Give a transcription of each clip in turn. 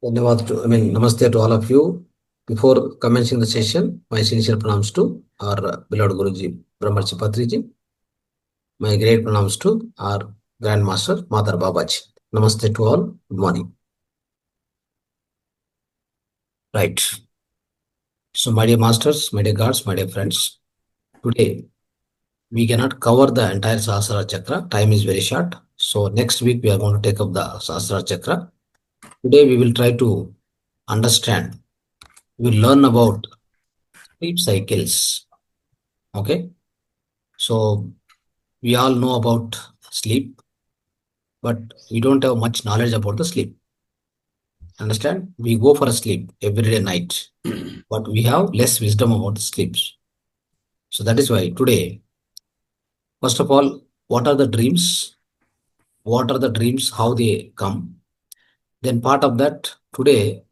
Namaste to all of you. Before commencing the session, my sincere pranams to our beloved Guruji, Brahmarshi Patriji. My great pranams to our Grandmaster, Mother Babaji. Namaste to all. Good morning. Right. So, my dear masters, my dear gods, my dear friends, today we cannot cover the entire Sahasrara Chakra. Time is very short. So, next week we are going to take up the Sahasrara Chakra. Today we will try to understand, we will learn about sleep cycles. Okay. So, we all know about sleep, but we don't have much knowledge about the sleep. Understand? We go for a sleep every day night, but we have less wisdom about the sleeps. So that is why today, first of all, what are the dreams? What are the dreams? How they come? Then part of that, today,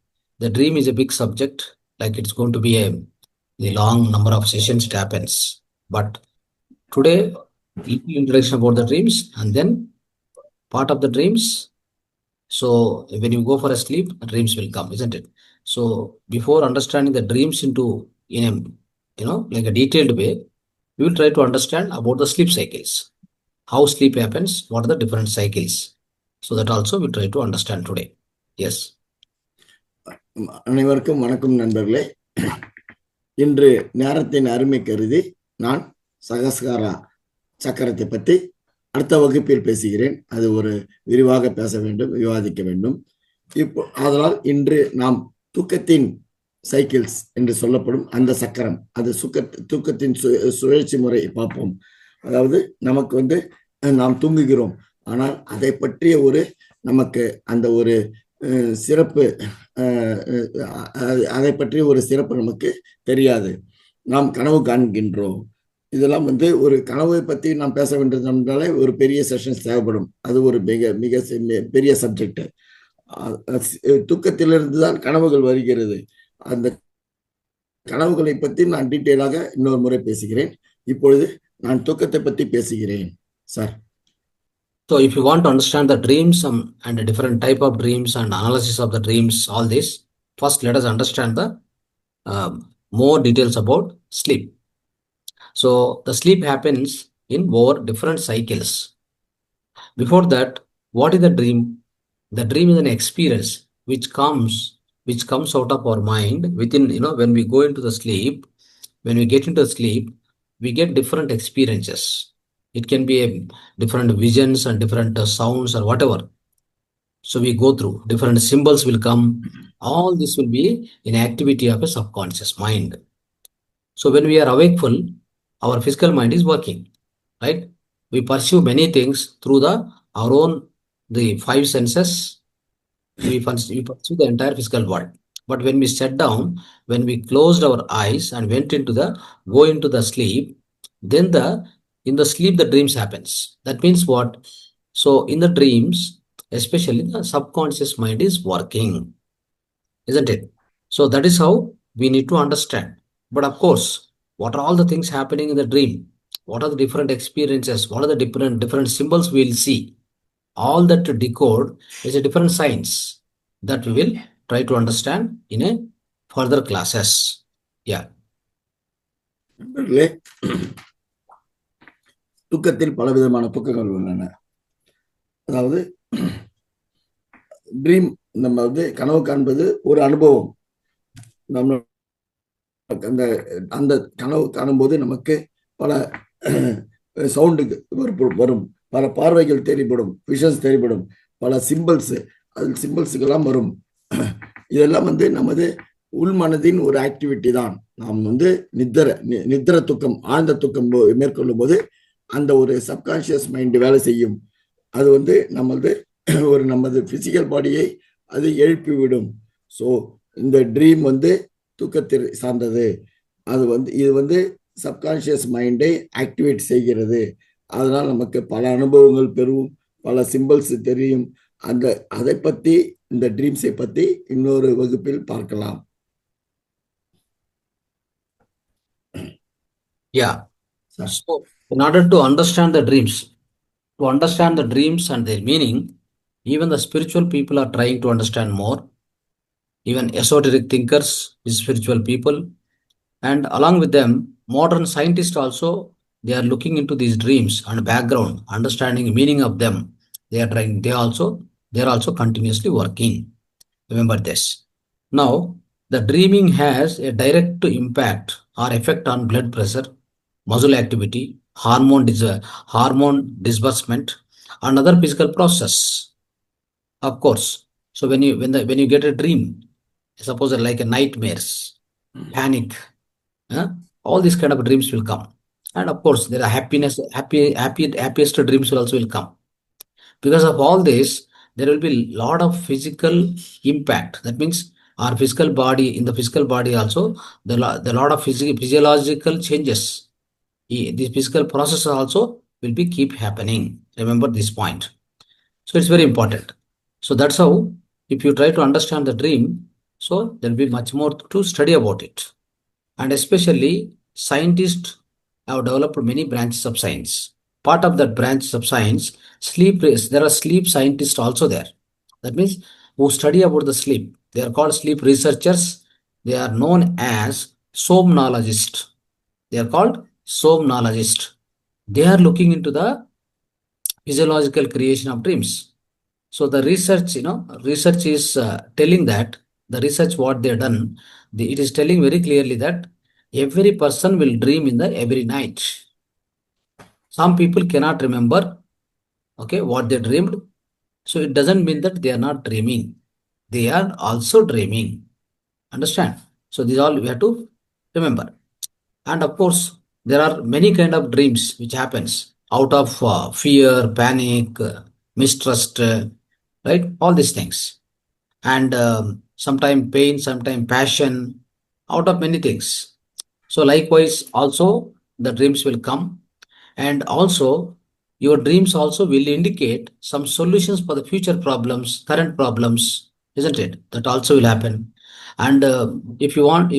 the dream is a big subject. Like it's going to be a long number of sessions. It happens. But today, little introduction about the dreams, and then part of the dreams. So when you go for a sleep, dreams will come, isn't it? So before understanding the dreams in a like a detailed way, we will try to understand about the sleep cycles, how sleep happens, what are the different cycles. So that also we'll try to understand today. Yes. அனைவருக்கும் வணக்கம் நண்பர்களே. இன்று நேரத்தின் அருமை கருதி நான் சகஸ்காரா சக்கரத்தை பற்றி அடுத்த வகுப்பில் பேசுகிறேன். அது ஒரு விரிவாக பேச வேண்டும், விவாதிக்க வேண்டும். இப்போ அதனால் இன்று நாம் தூக்கத்தின் சைக்கிள்ஸ் என்று சொல்லப்படும் அந்த சக்கரம், அது தூக்கத்தின் சுழற்சி முறை பார்ப்போம். அதாவது நமக்கு நாம் தூங்குகிறோம், ஆனால் அதை பற்றிய ஒரு நமக்கு அந்த ஒரு சிறப்பு, அதை பற்றிய ஒரு சிறப்பு நமக்கு தெரியாது. நாம் கனவு காண்கின்றோம். இதெல்லாம் ஒரு கனவை பற்றி நாம் பேச வேண்டியதுனாலே ஒரு பெரிய செஷன்ஸ் தேவைப்படும். அது ஒரு மிக மிக பெரிய சப்ஜெக்ட். தூக்கத்திலிருந்து தான் கனவுகள் வருகிறது. அந்த கனவுகளை பற்றி நான் டீட்டெயிலாக இன்னொரு முறை பேசுகிறேன். இப்பொழுது நான் தூக்கத்தை பற்றி பேசுகிறேன் sir. So if you want to understand the dreams and the different type of dreams and analysis of the dreams, all this, first let us understand the more details about sleep. So the sleep happens in over different cycles. Before that, what is the dream? The dream is an experience which comes out of our mind within, when we go into the sleep, when we get into sleep, we get different experiences. It can be different visions and different sounds or whatever. So we go through, different symbols will come. All this will be in activity of a subconscious mind. So when we are awakeful, our physical mind is working, right? We pursue many things through our own, the five senses. We pursue the entire physical world. But when we sat down, when we closed our eyes and go into the sleep, then in the sleep, the dreams happens. That means what? So in the dreams, especially the subconscious mind is working, isn't it? So that is how we need to understand. But of course, what are all the things happening in the dream? What are the different experiences? What are the different symbols we will see? All that to decode is a different science that we will try to understand in a further classes. Yeah. தூக்கத்தில் பலவிதமான தூக்கங்கள் உள்ளன. அதாவது dream, நம்ம கனவு காண்பது ஒரு அனுபவம். நம்ம அந்த கனவு காணும்போது நமக்கு பல சவுண்டுக்கு வரும், பல பார்வைகள் தெரிபடும், விஷன்ஸ் தெரிபடும், பல சிம்பிள்ஸ், அது சிம்பிள்ஸுக்கெல்லாம் வரும். இதெல்லாம் நமது உள்மனதின் ஒரு ஆக்டிவிட்டி தான். நாம் நித்திர தூக்கம், ஆழ்ந்த தூக்கம் மேற்கொள்ளும் போது அந்த ஒரு சப்கான்சியஸ் மைண்ட் வேலை செய்யும். அது நமது பிசிக்கல் பாடியை அது எழுப்பிவிடும். ஸோ இந்த ட்ரீம் தூக்கத்தில் சார்ந்தது. இது சப்கான்சியஸ் மைண்டை ஆக்டிவேட் செய்கிறது. அதனால் நமக்கு பல அனுபவங்கள் பெறும், பல சிம்பிள்ஸ் தெரியும். அதை பற்றி, இந்த ட்ரீம்ஸை பற்றி இன்னொரு வகுப்பில் பார்க்கலாம். Yeah. So in order to understand the dreams and their meaning, even the spiritual people are trying to understand more. even esoteric thinkers, spiritual people, and along with them, modern scientists also, they are looking into these dreams and background, understanding the meaning of them. They are trying. They are also continuously working. Remember this. Now, the dreaming has a direct impact or effect on blood pressure, muscle activity, hormone disbursement, and other physical process. Of course. So when you get a dream, suppose like a nightmares, panic, huh? All these kind of dreams will come. And of course, there are happiest dreams will also will come. Because of all this, there will be a lot of physical impact. That means our physical body, in the physical body also, the lot of physiological changes. The physical process also will be keep happening. Remember this point. So it's very important. So that's how, if you try to understand the dream, so there will be much more to study about it. And especially scientists have developed many branches of science. Part of that branch of science, there are sleep scientists also there. That means who study about the sleep. They are called sleep researchers. They are known as somnologists. They are called somnologists. They are looking into the physiological creation of dreams. So the research, research is telling that the research what they done, it is telling very clearly that every person will dream in the every night. Some people cannot remember, okay, what they dreamed. So it doesn't mean that they are not dreaming. They are also dreaming. Understand? So these all we have to remember. And of course, there are many kind of dreams which happens out of fear, panic, mistrust, right? All these things. And sometimes pain, sometimes passion, out of many things. So likewise, also the dreams will come, and also your dreams also will indicate some solutions for the future problems, current problems, isn't it? That also will happen. And if you want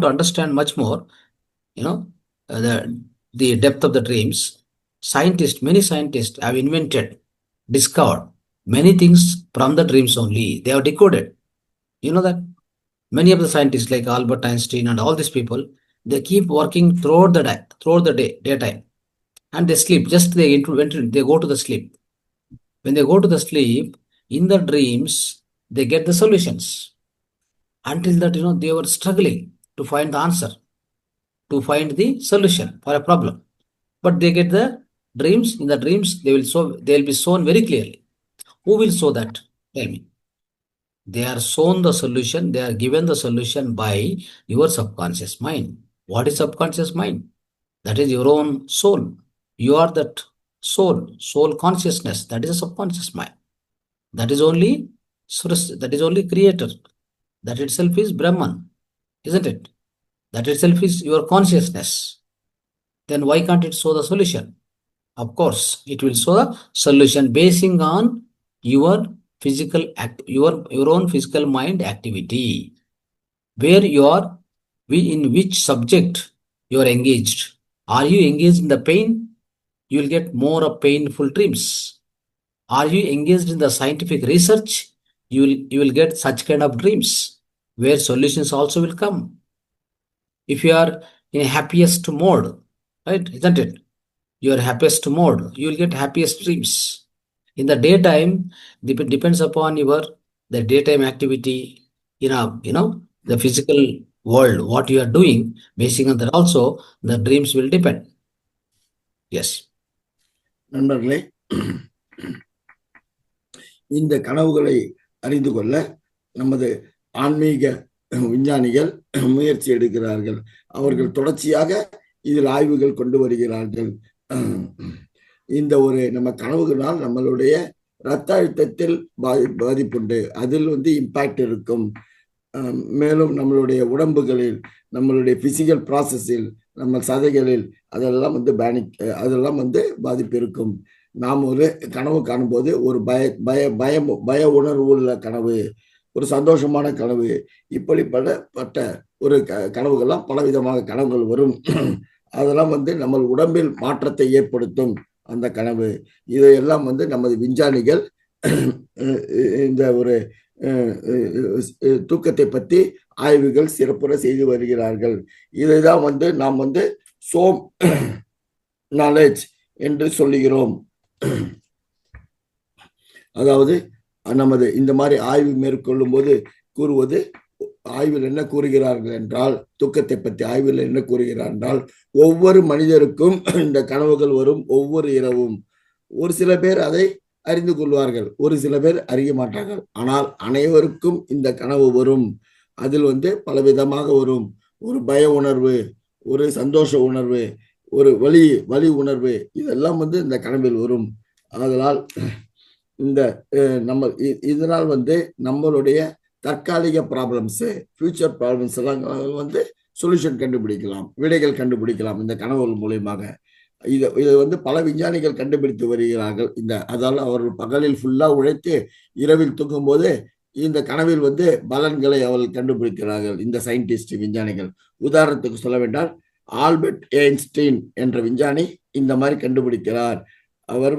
to understand much more, you know, the depth of the dreams, many scientists have discovered many things from the dreams only. They have decoded. You know that many of the scientists like Albert Einstein and all these people, they keep working throughout the daytime, and they sleep. Just they go to the sleep. When they go to the sleep, in the dreams, they get the solutions. Until that, they were struggling to find the answer, to find the solution for a problem. But they get the dreams. In the dreams, they will be shown very clearly. Who will show that? Tell me. They are shown the solution, they are given the solution by your subconscious mind. What is subconscious mind? That is your own soul. You are that soul consciousness. That is a subconscious mind. That is only that is only creator. That itself is Brahman, isn't it? That itself is your consciousness. Then why can't it show the solution? Of course, it will show the solution basing on your your own physical mind activity, where you are, in which subject you are engaged. Are you engaged in the pain? You will get more of painful dreams. Are you engaged in the scientific research? You will get such kind of dreams where solutions also will come. If you are in a happiest mode, right, isn't it? Your happiest mode, you will get happiest dreams. In the daytime, depends upon the daytime activity, the physical world, what you are doing. Basing on that also, the dreams will depend. Yes. நண்பர்களே, இந்த கனவுகளை அறிந்து கொள்ள நமது ஆன்மீக விஞ்ஞானிகள் முயற்சி எடுக்கிறார்கள். அவர்கள் தொடர்ச்சியாக இதில் ஆய்வுகள் கொண்டு வருகிறார்கள். இந்த ஒரு நம்ம கனவுகளால் நம்மளுடைய ரத்த அழுத்தத்தில் பாதிப்புண்டு, அதில் இம்பாக்ட் இருக்கும். மேலும் நம்மளுடைய உடம்புகளில், நம்மளுடைய பிசிக்கல் ப்ராசஸில், நம்ம சதைகளில் அதெல்லாம் பாதிப்பு இருக்கும். நாம் ஒரு கனவு காணும்போது ஒரு பய உணர்வு உள்ள கனவு, ஒரு சந்தோஷமான கனவு, இப்படிப்பட்ட ஒரு கனவுகள்லாம் பலவிதமான கனவுகள் வரும். அதெல்லாம் நம்ம உடம்பில் மாற்றத்தை ஏற்படுத்தும் அந்த கனவு. இதையெல்லாம் நமது விஞ்ஞானிகள் இந்த ஒரு தூக்கத்தை பற்றி ஆய்வுகள் சிறப்புற செய்து வருகிறார்கள். இதைதான் நாம் சோம் நாலேஜ் என்று சொல்லுகிறோம். அதாவது நமது இந்த மாதிரி ஆய்வு மேற்கொள்ளும் போது கூறுவது, ஆய்வில் என்ன கூறுகிறார்கள் என்றால், தூக்கத்தை பற்றி ஆய்வில் என்ன கூறுகிறார் என்றால், ஒவ்வொரு மனிதருக்கும் இந்த கனவுகள் வரும் ஒவ்வொரு இரவும். ஒரு சில பேர் அதை அறிந்து கொள்வார்கள், ஒரு சில பேர் அறிய மாட்டார்கள். ஆனால் அனைவருக்கும் இந்த கனவு வரும். அதில் பலவிதமாக வரும். ஒரு பய உணர்வு, ஒரு சந்தோஷ உணர்வு, ஒரு வலி உணர்வு, இதெல்லாம் இந்த கனவில் வரும். அதனால் இந்த நம்ம இதனால் நம்மளுடைய தற்காலிக ப்ராப்ளம்ஸ், ஃபியூச்சர் ப்ராப்ளம்ஸ் எல்லாம் சொல்யூஷன் கண்டுபிடிக்கலாம், விடைகள் கண்டுபிடிக்கலாம் இந்த கனவுகள் மூலியமாக. இதை பல விஞ்ஞானிகள் கண்டுபிடித்து வருகிறார்கள். அதால் அவர்கள் பகலில் ஃபுல்லா உழைத்து இரவில் தூங்கும் போது இந்த கனவில் பலன்களை அவர்கள் கண்டுபிடிக்கிறார்கள், இந்த சயின்டிஸ்ட் விஞ்ஞானிகள். உதாரணத்துக்கு சொல்ல வேண்டால், ஆல்பர்ட் ஐன்ஸ்டீன் என்ற விஞ்ஞானி இந்த மாதிரி கண்டுபிடிக்கிறார். அவர்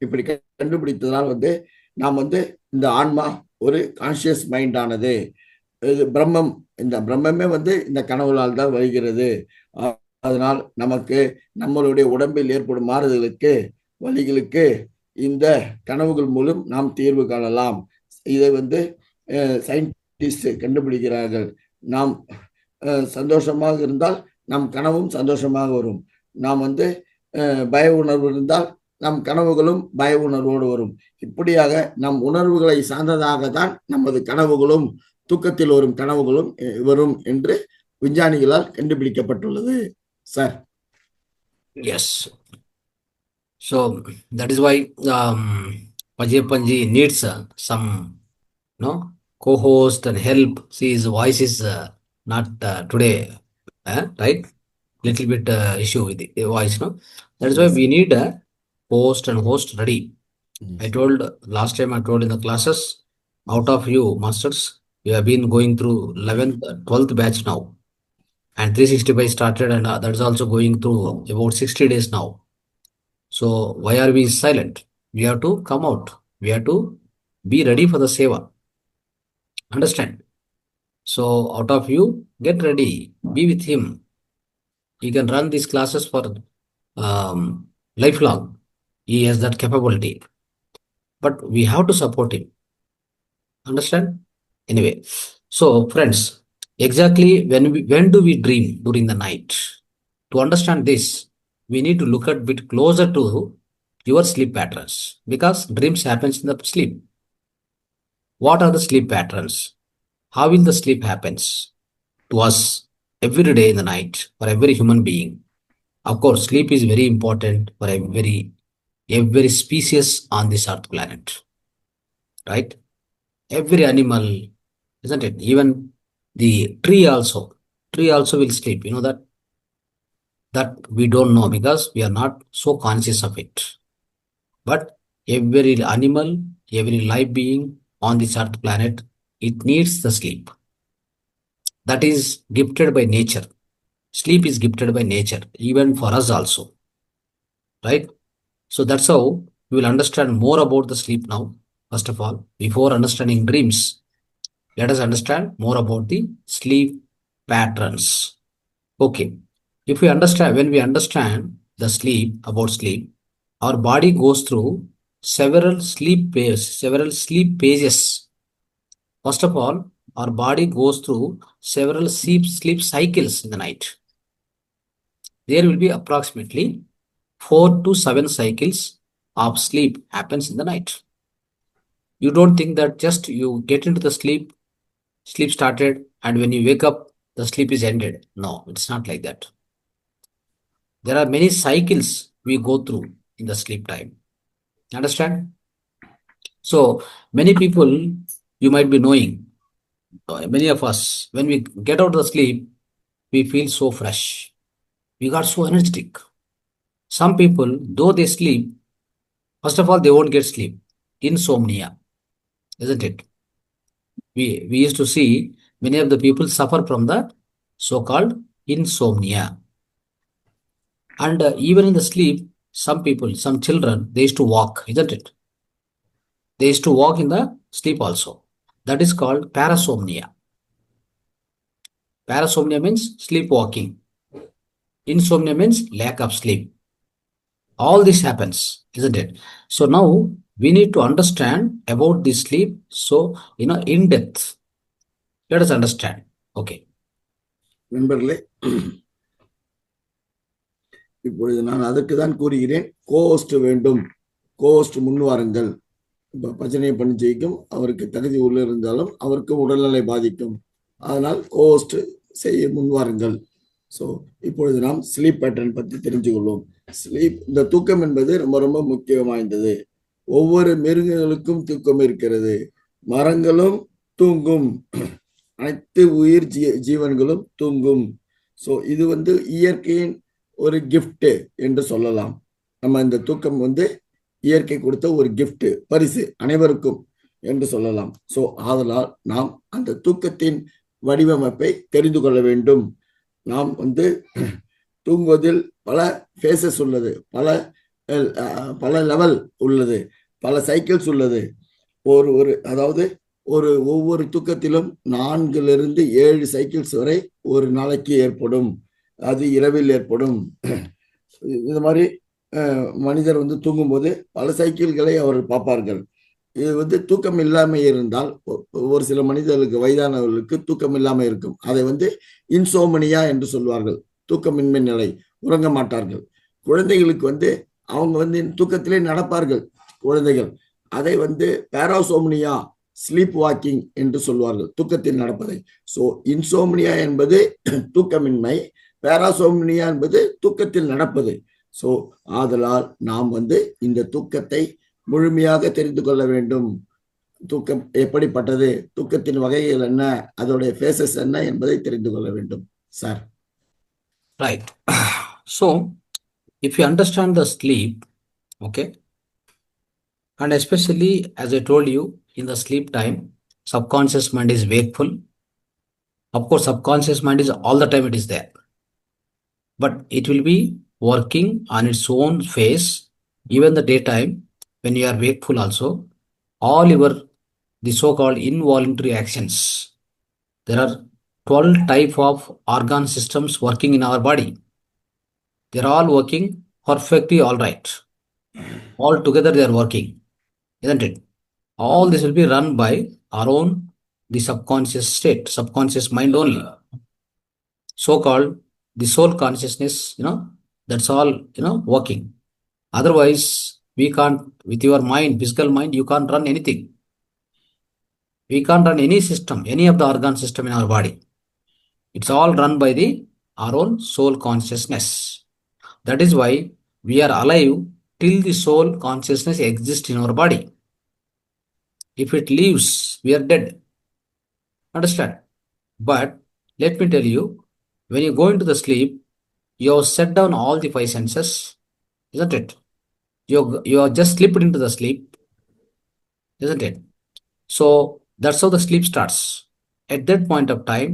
இப்படி கண்டுபிடித்ததால் நாம் இந்த ஆன்மா ஒரு கான்சியஸ் மைண்ட் ஆனது, இது பிரம்மம், இந்த பிரம்மமே இந்த கனவுகளால் தான் வருகிறது. அதனால் நமக்கு நம்மளுடைய உடம்பில் ஏற்படும் மாறுதலுக்கு, வலிகளுக்கு இந்த கனவுகள் மூலம் நாம் தீர்வு காணலாம். இதை சயின்டிஸ்ட் கண்டுபிடிக்கிறார்கள். நாம் சந்தோஷமாக இருந்தால் நம் கனவும் சந்தோஷமாக வரும். நாம் பய உணர்வு இருந்தால் நம் கனவுகளும் பய உணர்வோடு வரும். இப்படியாக நம் உணர்வுகளை சார்ந்ததாக தான் நமது கனவுகளும், தூக்கத்தில் வரும் கனவுகளும் வரும் என்று விஞ்ஞானிகளால் கண்டுபிடிக்கப்பட்டுள்ளது sir. Yes. So that is why Panji needs some co-host and help. See, his voice is not today, right? Little bit issue with the voice, no? That is why we need a host and host ready. I told last time, I told in the classes, out of you masters, you have been going through 11th, 12th batch now, and 365 started, and that's also going through about 60 days now. So why are we silent? We have to come out. We have to be ready for the seva. Understand? So out of you, get ready. Be with him. He can run these classes for lifelong. He has that capability. But we have to support him. Understand? Anyway, so friends, exactly when do we dream during the night? To understand this, we need to look at bit closer to your sleep patterns, because dreams happens in the sleep. What are the sleep patterns? How will the sleep happens to us every day in the night for every human being? Of course, sleep is very important for every species on this earth planet, right? Every animal, isn't it? Even the tree also will sleep. You know that we don't know because we are not so conscious of it. But every animal, every life being on this earth planet, it needs the sleep. That is gifted by nature. Sleep is gifted by nature, even for us also, right? So that's how we will understand more about the sleep now. First of all, before understanding dreams, let us understand more about the sleep patterns. Okay. When we understand the about sleep, our body goes through several sleep pages. First of all, our body goes through several sleep cycles in the night. There will be approximately 4 to 7 cycles of sleep happens in the night. You don't think that just you get into the sleep started, and when you wake up, the sleep is ended. No, it's not like that. There are many cycles we go through in the sleep time. Understand? So many people, you might be knowing, many of us, when we get out of the sleep, we feel so fresh. We got so energetic. Some people, though they sleep, first of all, they won't get sleep. Insomnia, isn't it? We used to see many of the people suffer from the so-called insomnia. And even in the sleep, some people, some children, they used to walk, isn't it? They used to walk in the sleep also. That is called parasomnia. Parasomnia means sleepwalking. Insomnia means lack of sleep. All this happens, isn't it? So now we need to understand about the sleep. So, in depth, let us understand. Okay. நண்பர்களே, இப்பொழுது நான் அதற்கு தான் கூறுகிறேன், cost வேண்டும், cost முன்வாருங்கள். இப்போ பஜனையை பண்ணி ஜெயிக்கும், அவருக்கு தகுதி உள்ள இருந்தாலும் அவருக்கு உடல்நிலை பாதிக்கும். அதனால் கோஸ்ட் செய்ய முன்வாருங்கள். ஸோ இப்பொழுது நாம் ஸ்லீப் பேட்டர்ன் பற்றி தெரிஞ்சு கொள்வோம். ஸ்லீப், இந்த தூக்கம் என்பது ரொம்ப ரொம்ப முக்கியம் வாய்ந்தது. ஒவ்வொரு மிருகங்களுக்கும் தூக்கம் இருக்கிறது. மரங்களும் தூங்கும், அனைத்து உயிர் ஜீவன்களும் தூங்கும். ஸோ இது இயற்கையின் ஒரு கிஃப்ட் என்று சொல்லலாம். நம்ம இந்த தூக்கம் இயற்கை கொடுத்த ஒரு கிஃப்ட், பரிசு அனைவருக்கும் என்று சொல்லலாம். ஸோ ஆதலால் நாம் அந்த தூக்கத்தின் வடிவமைப்பை தெரிந்து கொள்ள வேண்டும். நாம் தூங்குவதில் பல ஃபேசஸ் உள்ளது, பல லெவல் உள்ளது, பல சைக்கிள்ஸ் உள்ளது. அதாவது ஒவ்வொரு தூக்கத்திலும் 4-7 சைக்கிள்ஸ் வரை ஒரு நாளைக்கு ஏற்படும். அது இரவில் ஏற்படும். இது மாதிரி மனிதர் தூங்கும்போது பல சைக்கிள்களை அவர்கள் பார்ப்பார்கள். இது தூக்கம் இல்லாம இருந்தால், ஒரு சில மனிதர்களுக்கு, வயதானவர்களுக்கு தூக்கம் இல்லாம இருக்கும். அதை இன்சோமனியா என்று சொல்வார்கள். தூக்கமின்மை நிலை, உறங்க மாட்டார்கள். குழந்தைகளுக்கு அவங்க தூக்கத்திலே நடப்பார்கள் குழந்தைகள். அதை பேராசோமனியா, ஸ்லீப் வாக்கிங் என்று சொல்வார்கள், தூக்கத்தில் நடப்பதை. ஸோ இன்சோமனியா என்பது தூக்கமின்மை, பேராசோமனியா என்பது தூக்கத்தில் நடப்பது. ஸோ ஆதலால் நாம் இந்த தூக்கத்தை முழுமையாக தெரிந்து கொள்ள வேண்டும். தூக்கம் எப்படிப்பட்டது, தூக்கத்தின் வகைகள் என்ன, அதோடைய ஃபேசஸ் என்ன என்பதை தெரிந்து கொள்ள வேண்டும் sir. Right. So if you understand the sleep, okay, and especially as I told you, in the sleep time, subconscious mind is wakeful. Of course, subconscious mind is all the time, it is there, but it will be working on its own phase. Even the daytime, when you are wakeful also, all the so-called involuntary actions, there are 12 type of organ systems working in our body. They're all working perfectly all right. All together they are working, isn't it? All this will be run by our own, the subconscious state, subconscious mind only. So-called the soul consciousness, that's all, working. Otherwise, we can't, with your mind, physical mind, you can't run anything. We can't run any system, any of the organ system in our body. It's all run by our own soul consciousness. That is why we are alive till the soul consciousness exists in our body. If it leaves, we are dead. Understand? But let me tell you, when you go into the sleep, you have set down all the 5 senses, isn't it? You are just slipped into the sleep, isn't it? So that's how the sleep starts. At that point of time,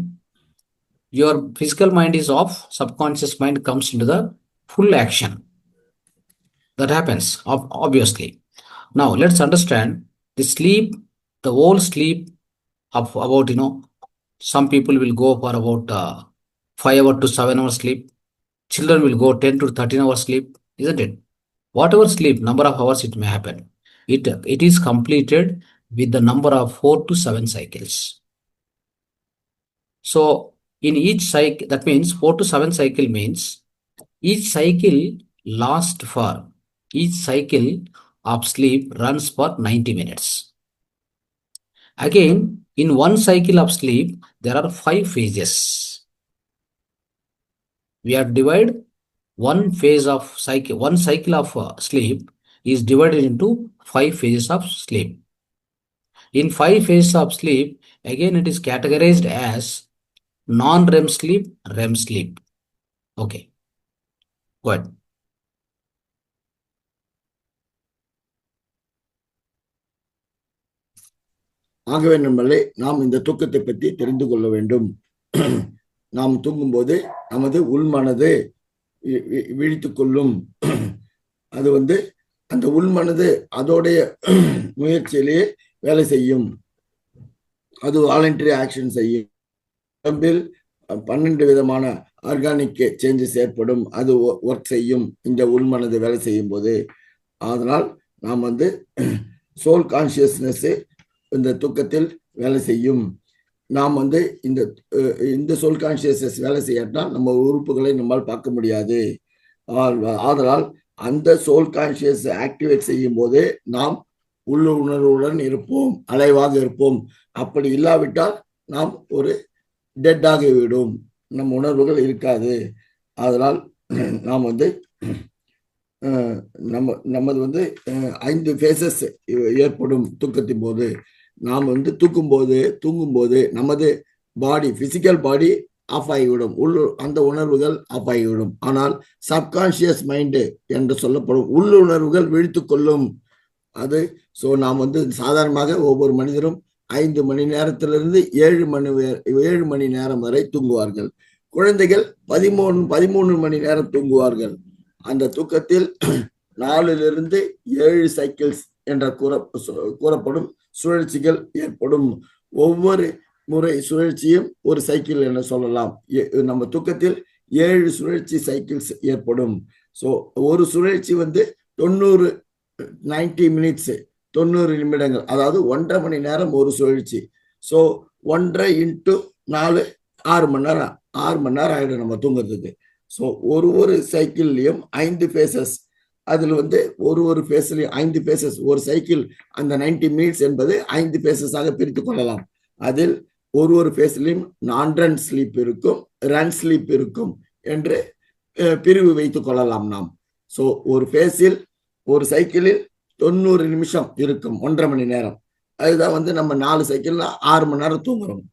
your physical mind is off, subconscious mind comes into the full action. That happens, obviously. Now let's understand the sleep, the whole sleep of about, some people will go for about 5 hours to 7 hours sleep. Children will go 10 to 13 hours sleep, isn't it? Whatever sleep, number of hours it may happen, it is completed with the number of 4 to 7 cycles. So in each cycle, that means 4 to 7 cycle means each cycle lasts for, each cycle of sleep runs for 90 minutes. Again, in one cycle of sleep, there are 5 phases. We are divided one phase of cycle, one cycle of sleep is divided into 5 phases of sleep. In 5 phases of sleep, again it is categorized as non-REM sleep, REM sleep. Okay, go ahead. ஆகவே நம்மளே நாம் இந்த தூக்கத்தை பற்றி தெரிந்து கொள்ள வேண்டும். நாம் தூங்கும்போது நமது உள்மனது விழித்துக் கொள்ளும். அது அந்த உள்மனது அதோடைய முயற்சியிலேயே வேலை செய்யும். அது வாலண்டரி ஆக்ஷன் செய்யும். உடம்பில் 12 விதமான ஆர்கானிக் சேஞ்சஸ் ஏற்படும். அது ஒர்க் செய்யும் இந்த உள்மனது வேலை செய்யும் போது. அதனால் நாம் வந்து சோல் கான்சியஸ்னஸ் இந்த தூக்கத்தில் வேலை செய்யும். நாம் வந்து இந்த சோல் கான்சியஸ்னஸ் வேலை செய்யாட்டா நம்ம உறுப்புகளை நம்மால் பார்க்க முடியாது. ஆதலால் அந்த சோல் கான்சியஸ் ஆக்டிவேட் செய்யும் போது நாம் உள்ளுணர்வுடன் இருப்போம், அலைவாக இருப்போம். அப்படி இல்லாவிட்டால் நாம் ஒரு டெட் ஆகிவிடும், நம் உணர்வுகள் இருக்காது. அதனால் நாம் வந்து நமது வந்து 5 ஃபேசஸ் ஏற்படும் தூக்கத்தின் போது. நாம் வந்து தூங்கும்போது நமது பாடி, பிசிக்கல் பாடி ஆஃப் ஆகிவிடும், அந்த உணர்வுகள் ஆஃப் ஆகிவிடும். ஆனால் சப்கான்சியஸ் மைண்டு என்று சொல்லப்படும் உள்ளுணர்வுகள் விழித்து கொள்ளும். அது நாம் வந்து சாதாரணமாக ஒவ்வொரு மனிதரும் 5 மணி நேரத்திலிருந்து 7 மணி நேரம் வரை தூங்குவார்கள். குழந்தைகள் 13 மணி நேரம் தூங்குவார்கள். அந்த தூக்கத்தில் 4 to 7 சைக்கிள்ஸ் என்ற கூறப்படும் சுழற்சிகள் ஏற்படும். ஒவ்வொரு முறை சுழற்சியும் ஒரு சைக்கிள் என சொல்லலாம். நம்ம தூக்கத்தில் 7 சுழற்சி சைக்கிள்ஸ் ஏற்படும். ஒரு சுழற்சி வந்து 90 மினிட்ஸ், 90 நிமிடங்கள், அதாவது 1.5 மணி நேரம் ஒரு சுழற்சி. 1.5 into 4 6 மணி நேரம், 6 மணி நேரம் ஆயிடும் நம்ம தூங்குறதுக்கு. ஒரு சைக்கிள்லயும் 5 ஃபேசஸ், அதுல வந்து ஒரு ஃபேஸ்லயும் 5 ஃபேசஸ், ஒரு சைக்கிள் அந்த 90 மினிட்ஸ் என்பது 5 ஃபேசஸாக பிரித்து கொள்ளலாம். அதில் ஒரு ஃபேஸ்லயும் நான் ரன் ஸ்லீப் இருக்கும், ரன் ஸ்லீப் இருக்கும் என்று பிரிவு வைத்துக் கொள்ளலாம் நாம். ஒரு ஃபேஸில், ஒரு சைக்கிளில் 90 நிமிஷம் இருக்கும், 1.5 மணி நேரம். அதுதான் வந்து நம்ம 4 சைக்கிள்ல 6 மணி நேரம் தூங்குறோம்.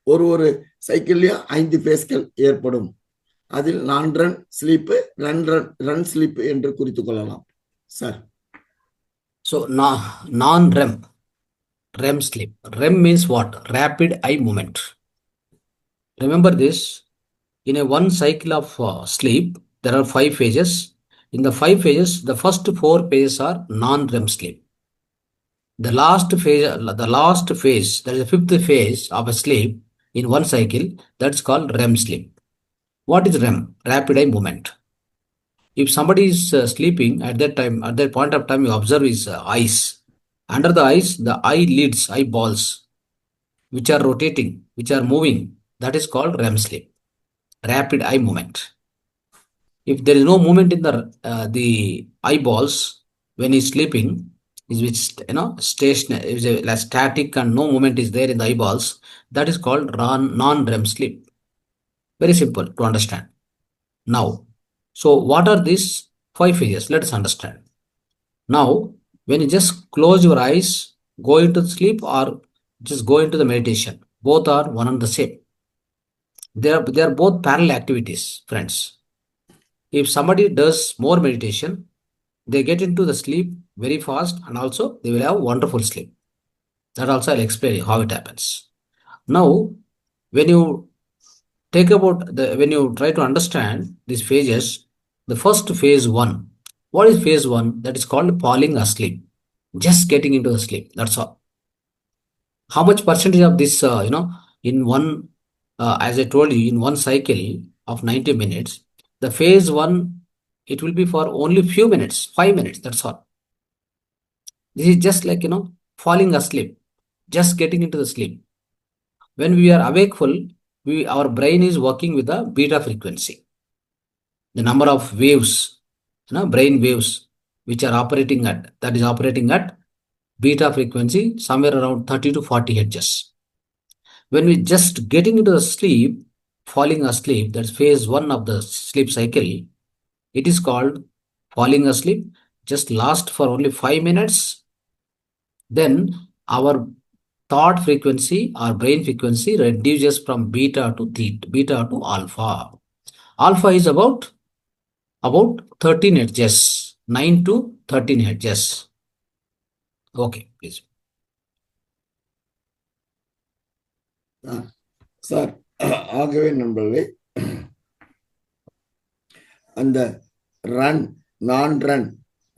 ஒரு சைக்கிள்லயும் 5 ஃபேஸ்கள் ஏற்படும். அதில் நான் ரன் ஸ்லீப், ரன் ஸ்லீப் என்று குறித்துக் கொள்ளலாம் sir. Non-REM sleep. REM means what? Rapid eye movement. Remember this. In a one cycle of sleep, there are 5 phases. In the 5 phases, the first 4 phases are non-REM sleep. The last phase, that is the 5th phase of a sleep in one cycle, that's called REM sleep. What is REM? Rapid eye movement. If somebody is sleeping at that time, at that point of time, you observe his eyes. Under the eyes, the eyelids, eyeballs, which are rotating, which are moving, that is called REM sleep, rapid eye movement. If there is no movement in the eyeballs when he's sleeping, is which stationary, is a static and no movement is there in the eyeballs, that is called non-REM sleep. Very simple to understand. Now, so what are these 5 phases? Let us understand. Now, when you just close your eyes, go into sleep or just go into the meditation, both are one and the same. They are both parallel activities, friends. If somebody does more meditation, they get into the sleep very fast and also they will have wonderful sleep. That also I'll explain how it happens. Now, when you when you try to understand these phases, the first phase 1, what is phase 1? That is called falling asleep, just getting into the sleep. That's all. How much percentage of this, in one, as I told you, in one cycle of 90 minutes, the phase 1, it will be for only few minutes, 5 minutes. That's all. This is just like, falling asleep, just getting into the sleep. When we are awakeful, our brain is working with the beta frequency. The number of waves, brain waves, which are operating at beta frequency, somewhere around 30 to 40 hertz. When we just getting into the sleep, falling asleep, that's phase 1 of the sleep cycle, it is called falling asleep, just last for only 5 minutes. Then our thought frequency, our brain frequency reduces from beta to alpha. Alpha is about 13 hertz, 9 to 13 hertz. Okay, please. Sir, ஆகவே நண்பர்களே, அந்த நான்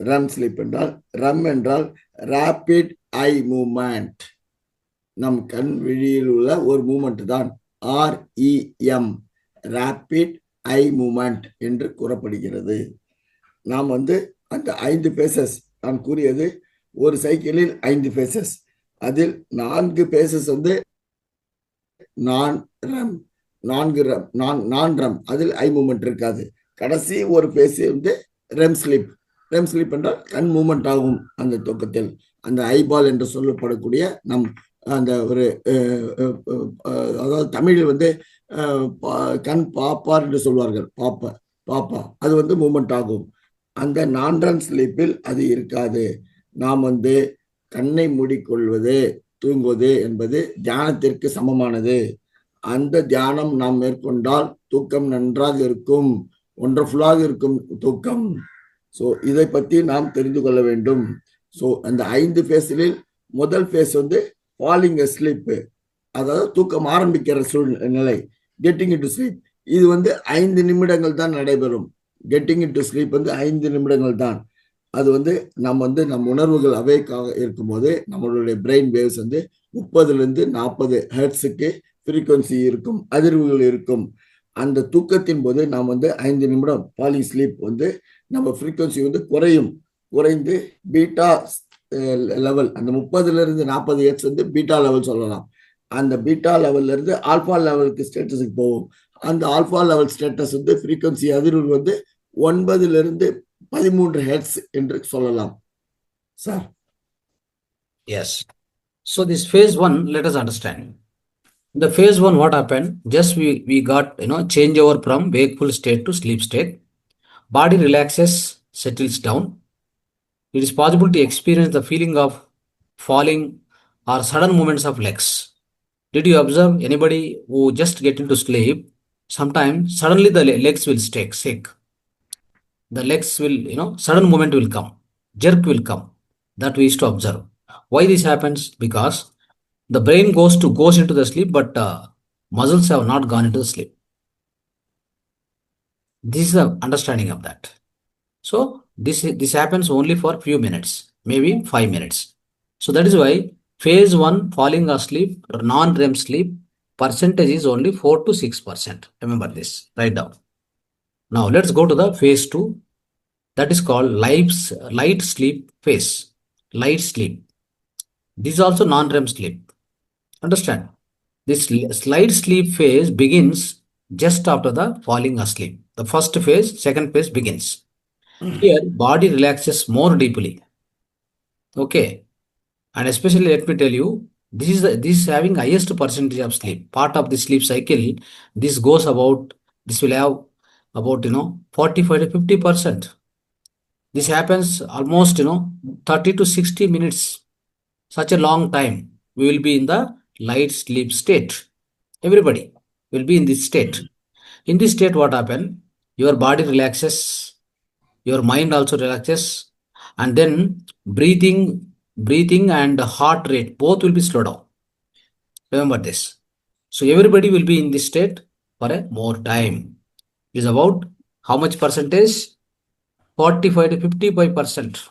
run sleep என்றால், REM என்றால் rapid eye movement. நம் கண் விழியில் உள்ள ஒரு மூமெண்ட் தான் REM, ரேபிட் ஐ மூமெண்ட் என்று கூறப்படுகிறது. நாம் வந்து அந்த 5 பேசஸ் நான் கூறியது, ஒரு சைக்கிளில் 5 பேசஸ், அதில் 4 பேசஸ் வந்து நான் ரெம், 4 ரெம், அதில் ஐ மூமெண்ட் இருக்காது. கடைசி ஒரு பேஸ் வந்து ரெம் ஸ்லீப். ரெம் ஸ்லீப் என்றால் கண் மூமெண்ட் ஆகும் அந்த தூக்கத்தில். அந்த ஐபால் என்று சொல்லப்படக்கூடிய நம் அந்த ஒரு அதாவது தமிழில் வந்து கண் பாப்பார் என்று சொல்வார்கள். பாப்பா அது வந்து மூமெண்ட் ஆகும். அந்த நான் ஸ்லீப்பில் அது இருக்காது. நாம் வந்து கண்ணை மூடிக்கொள்வது, தூங்குவது என்பது தியானத்திற்கு சமமானது. அந்த தியானம் நாம் மேற்கொண்டால் தூக்கம் நன்றாக இருக்கும், ஒண்டர்ஃபுல்லாக இருக்கும் தூக்கம். ஸோ இதை பற்றி நாம் தெரிந்து கொள்ள வேண்டும். ஸோ அந்த 5 பேஸில் முதல் பேஸ் வந்து ஃபாலிங் ஸ்லீப், அதாவது தூக்கம் ஆரம்பிக்கிற சூழ்நிலை, கெட்டிங் இன்டு ஸ்லீப். இது வந்து 5 நிமிடங்கள் தான் நடைபெறும். கெட்டிங் இன்டு ஸ்லீப் வந்து 5 நிமிடங்கள் தான். அது வந்து நம் உணர்வுகள் அவேக்காக இருக்கும்போது நம்மளுடைய பிரெயின் வேவ்ஸ் வந்து 30 to 40 ஹெர்ட்ஸுக்கு ஃப்ரீக்வன்சி இருக்கும், அதிர்வுகள் இருக்கும். அந்த தூக்கத்தின் போது நாம் வந்து 5 நிமிடம் ஃபாலிங் ஸ்லீப் வந்து நம்ம ஃப்ரீக்வன்சி வந்து குறைந்து பீட்டா லெவல், அந்த 30 to 40 ஹெர்ட்ஸ் வந்து பீட்டா லெவல் சொல்லலாம். அந்த பீட்டா லெவல்ல இருந்து ஆல்பா லெவலுக்கு ஸ்டேட்டஸுக்கு போகும். அந்த ஆல்பா லெவல் ஸ்டேட்டஸ் வந்து ஃப்ரீக்வன்சி அதிர்வு வந்து 9 to 13 ஹெர்ட்ஸ் என்று சொல்லலாம். Sir. Yes. So this phase 1, let us understand. In the phase 1, what happened? Just we got, change over from wakeful state to sleep state. Body relaxes, settles down. It is possible to experience the feeling of falling or sudden movements of legs. Did you observe anybody who just get into sleep? Sometimes suddenly the legs will shake. The legs will, sudden movement will come, jerk will come. That we used to observe. Why this happens? Because the brain goes into the sleep, but muscles have not gone into the sleep. This is the understanding of that. So this happens only for few minutes, maybe 5 minutes. So that is why phase 1 falling asleep, non-REM sleep percentage is only 4 to 6%. Remember this, write down. Now let's go to the phase 2. That is called light sleep phase. Light sleep. This is also non-REM sleep. Understand? This light sleep phase begins just after the falling asleep. The first phase, second phase begins. Here, body relaxes more deeply. Okay. And especially, let me tell you, this is having highest percentage of sleep. Part of the sleep cycle, this will have about 45 to 50%. This happens almost 30 to 60 minutes. Such a long time we will be in the light sleep state. Everybody will be in this state. In this state, what happens? Your body relaxes, your mind also relaxes, and then breathing and heart rate both will be slowed down. Remember this. So everybody will be in this state for a more time. It is about how much percentage? 45 to 55%.